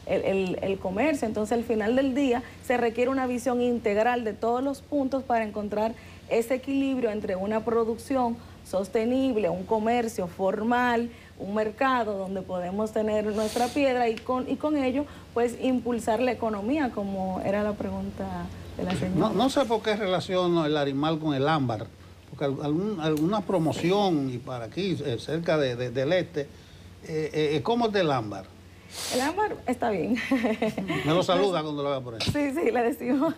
el comercio. Entonces, al final del día, se requiere una visión integral de todos los puntos para encontrar ese equilibrio entre una producción sostenible, un comercio formal, un mercado donde podemos tener nuestra piedra y con ello, pues, impulsar la economía, como era la pregunta de la señora. No sé por qué relaciono el Larimar con el ámbar, porque alguna promoción, y para aquí, cerca del este, ¿cómo es del ámbar? El ámbar está bien. Me lo saluda cuando lo vea por ahí. Sí, le decimos.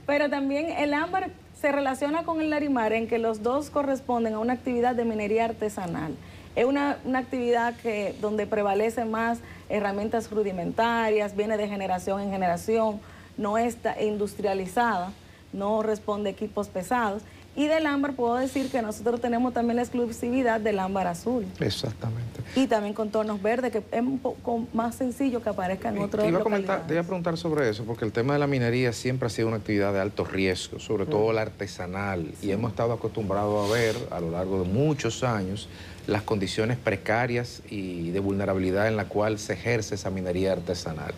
Pero también el ámbar se relaciona con el Larimar en que los dos corresponden a una actividad de minería artesanal. Es una actividad donde prevalecen más herramientas rudimentarias, viene de generación en generación, no está industrializada, no responde a equipos pesados. Y del ámbar puedo decir que nosotros tenemos también la exclusividad del ámbar azul. Exactamente. Y también con tonos verdes, que es un poco más sencillo que aparezca en otros localidades. Te iba a preguntar sobre eso, porque el tema de la minería siempre ha sido una actividad de alto riesgo, sobre todo la artesanal. Sí. Y hemos estado acostumbrados a ver a lo largo de muchos años las condiciones precarias y de vulnerabilidad en la cual se ejerce esa minería artesanal.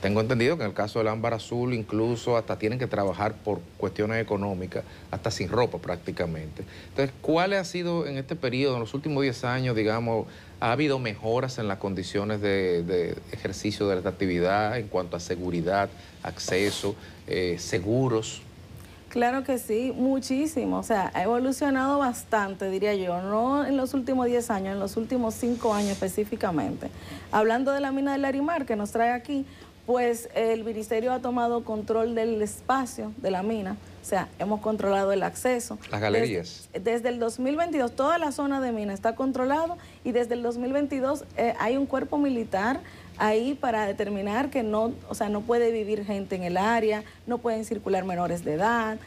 Tengo entendido que en el caso del ámbar azul incluso hasta tienen que trabajar por cuestiones económicas, hasta sin ropa prácticamente. Entonces, ¿cuáles han sido en este periodo, en los últimos 10 años, digamos, ha habido mejoras en las condiciones de ejercicio de esta actividad en cuanto a seguridad, acceso, seguros? Claro que sí, muchísimo. O sea, ha evolucionado bastante, diría yo, no en los últimos 10 años, en los últimos 5 años específicamente. Hablando de la mina del Larimar que nos trae aquí, pues el Ministerio ha tomado control del espacio de la mina, o sea, hemos controlado el acceso. Las galerías. Desde el 2022, toda la zona de mina está controlada y desde el 2022 hay un cuerpo militar ahí para determinar que no puede vivir gente en el área, no pueden circular menores de edad,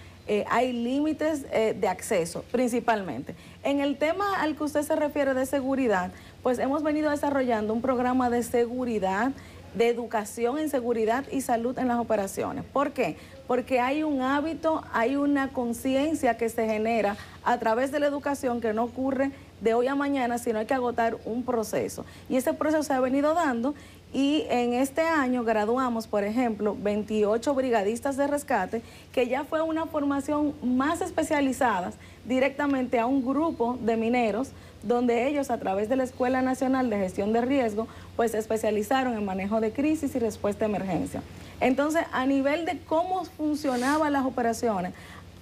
hay límites de acceso principalmente. En el tema al que usted se refiere de seguridad, pues hemos venido desarrollando un programa de seguridad, de educación en seguridad y salud en las operaciones. ¿Por qué? Porque hay un hábito, hay una conciencia que se genera a través de la educación que no ocurre de hoy a mañana, sino hay que agotar un proceso. Y ese proceso se ha venido dando y en este año graduamos, por ejemplo, 28 brigadistas de rescate, que ya fue una formación más especializada directamente a un grupo de mineros, donde ellos a través de la Escuela Nacional de Gestión de Riesgo, pues se especializaron en manejo de crisis y respuesta a emergencia. Entonces, a nivel de cómo funcionaban las operaciones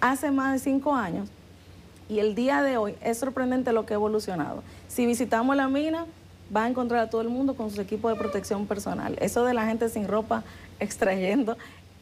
hace más de 5 años y el día de hoy, es sorprendente lo que ha evolucionado. Si visitamos la mina, va a encontrar a todo el mundo con sus equipos de protección personal. Eso de la gente sin ropa extrayendo,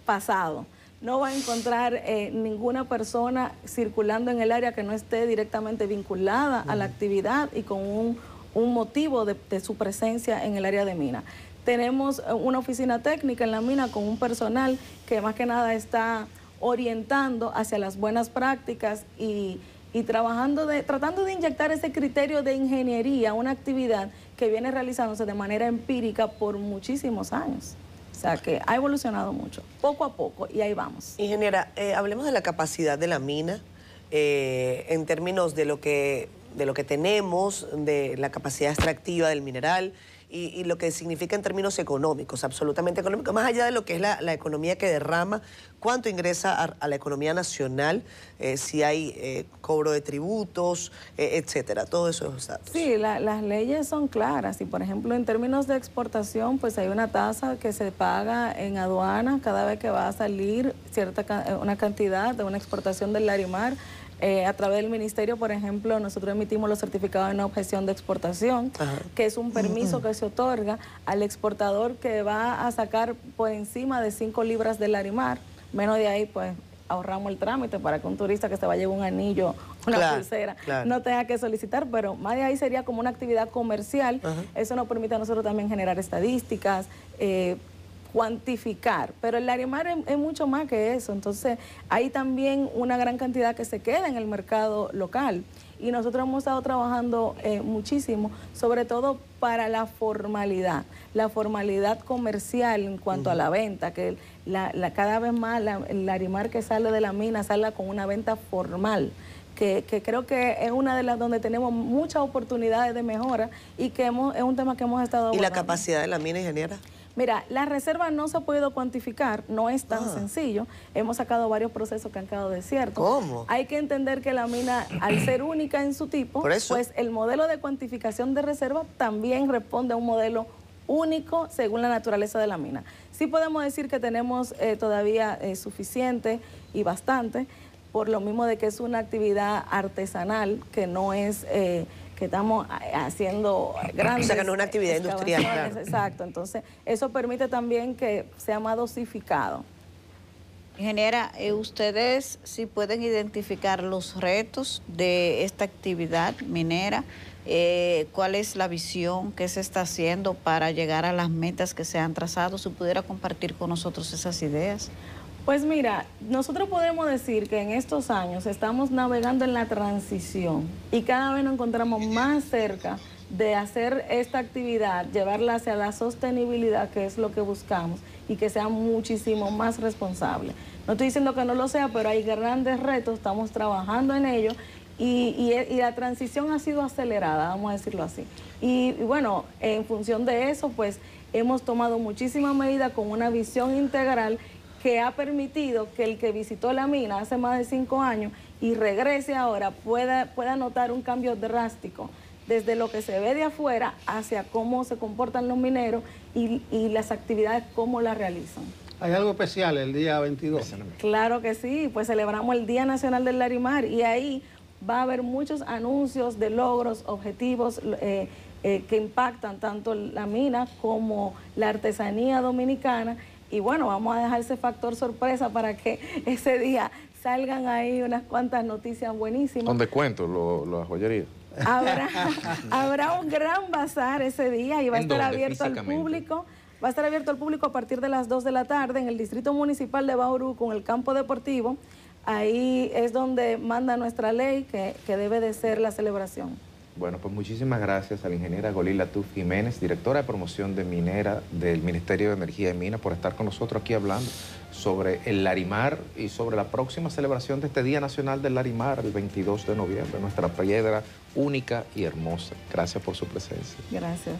pasado. No va a encontrar ninguna persona circulando en el área que no esté directamente vinculada a la actividad y con un motivo de su presencia en el área de mina. Tenemos una oficina técnica en la mina con un personal que más que nada está orientando hacia las buenas prácticas y tratando de inyectar ese criterio de ingeniería a una actividad que viene realizándose de manera empírica por muchísimos años. O sea que ha evolucionado mucho, poco a poco, y ahí vamos. Ingeniera, hablemos de la capacidad de la mina en términos de lo que tenemos, de la capacidad extractiva del mineral y lo que significa en términos económicos, absolutamente económicos, más allá de lo que es la economía que derrama, cuánto ingresa a la economía nacional, si hay cobro de tributos, etcétera, todos esos datos. Sí, las leyes son claras y, por ejemplo, en términos de exportación, pues hay una tasa que se paga en aduana cada vez que va a salir una cantidad de una exportación del Larimar. A través del ministerio, por ejemplo, nosotros emitimos los certificados de no objeción de exportación, que es un permiso que se otorga al exportador que va a sacar por encima de 5 libras del Larimar. Menos de ahí, pues, ahorramos el trámite para que un turista que se va a llevar un anillo, una pulsera, no tenga que solicitar, pero más de ahí sería como una actividad comercial. Eso nos permite a nosotros también generar estadísticas, cuantificar, pero el Larimar es mucho más que eso. Entonces hay también una gran cantidad que se queda en el mercado local y nosotros hemos estado trabajando muchísimo, sobre todo para la formalidad comercial en cuanto a la venta, que cada vez más el Larimar que sale de la mina salga con una venta formal. Que creo que es una de las donde tenemos muchas oportunidades de mejora y que es un tema que hemos estado abordando. ¿Y la capacidad de la mina, ingeniera? Mira, la reserva no se ha podido cuantificar, no es tan sencillo. Hemos sacado varios procesos que han quedado desiertos. ¿Cómo? Hay que entender que la mina, al ser única en su tipo, pues el modelo de cuantificación de reserva también responde a un modelo único según la naturaleza de la mina. Sí podemos decir que tenemos todavía suficiente y bastante, por lo mismo de que es una actividad artesanal, que no es... que estamos haciendo grandes... O sea, que no es una actividad industrial, claro. Exacto, entonces eso permite también que sea más dosificado. Ingeniera, ustedes sí pueden identificar los retos de esta actividad minera, cuál es la visión que se está haciendo para llegar a las metas que se han trazado, si pudiera compartir con nosotros esas ideas. Pues mira, nosotros podemos decir que en estos años estamos navegando en la transición y cada vez nos encontramos más cerca de hacer esta actividad, llevarla hacia la sostenibilidad, que es lo que buscamos, y que sea muchísimo más responsable. No estoy diciendo que no lo sea, pero hay grandes retos, estamos trabajando en ello y la transición ha sido acelerada, vamos a decirlo así. Y bueno, en función de eso, pues hemos tomado muchísimas medidas con una visión integral que ha permitido que el que visitó la mina hace más de 5 años y regrese ahora pueda notar un cambio drástico desde lo que se ve de afuera hacia cómo se comportan los mineros y las actividades, cómo las realizan. ¿Hay algo especial el día 22? Claro que sí, pues celebramos el Día Nacional del Larimar y ahí va a haber muchos anuncios de logros, objetivos que impactan tanto la mina como la artesanía dominicana. Y bueno, vamos a dejar ese factor sorpresa para que ese día salgan ahí unas cuantas noticias buenísimas. Con descuento, la joyería. Habrá un gran bazar ese día y va a estar abierto al público. Va a estar abierto al público a partir de las 2 de la tarde en el Distrito Municipal de Bauruco, en el campo deportivo. Ahí es donde manda nuestra ley que debe de ser la celebración. Bueno, pues muchísimas gracias a la ingeniera Golila Tuf Jiménez, directora de promoción de minera del Ministerio de Energía y Minas, por estar con nosotros aquí hablando sobre el Larimar y sobre la próxima celebración de este Día Nacional del Larimar, el 22 de noviembre, nuestra piedra única y hermosa. Gracias por su presencia. Gracias.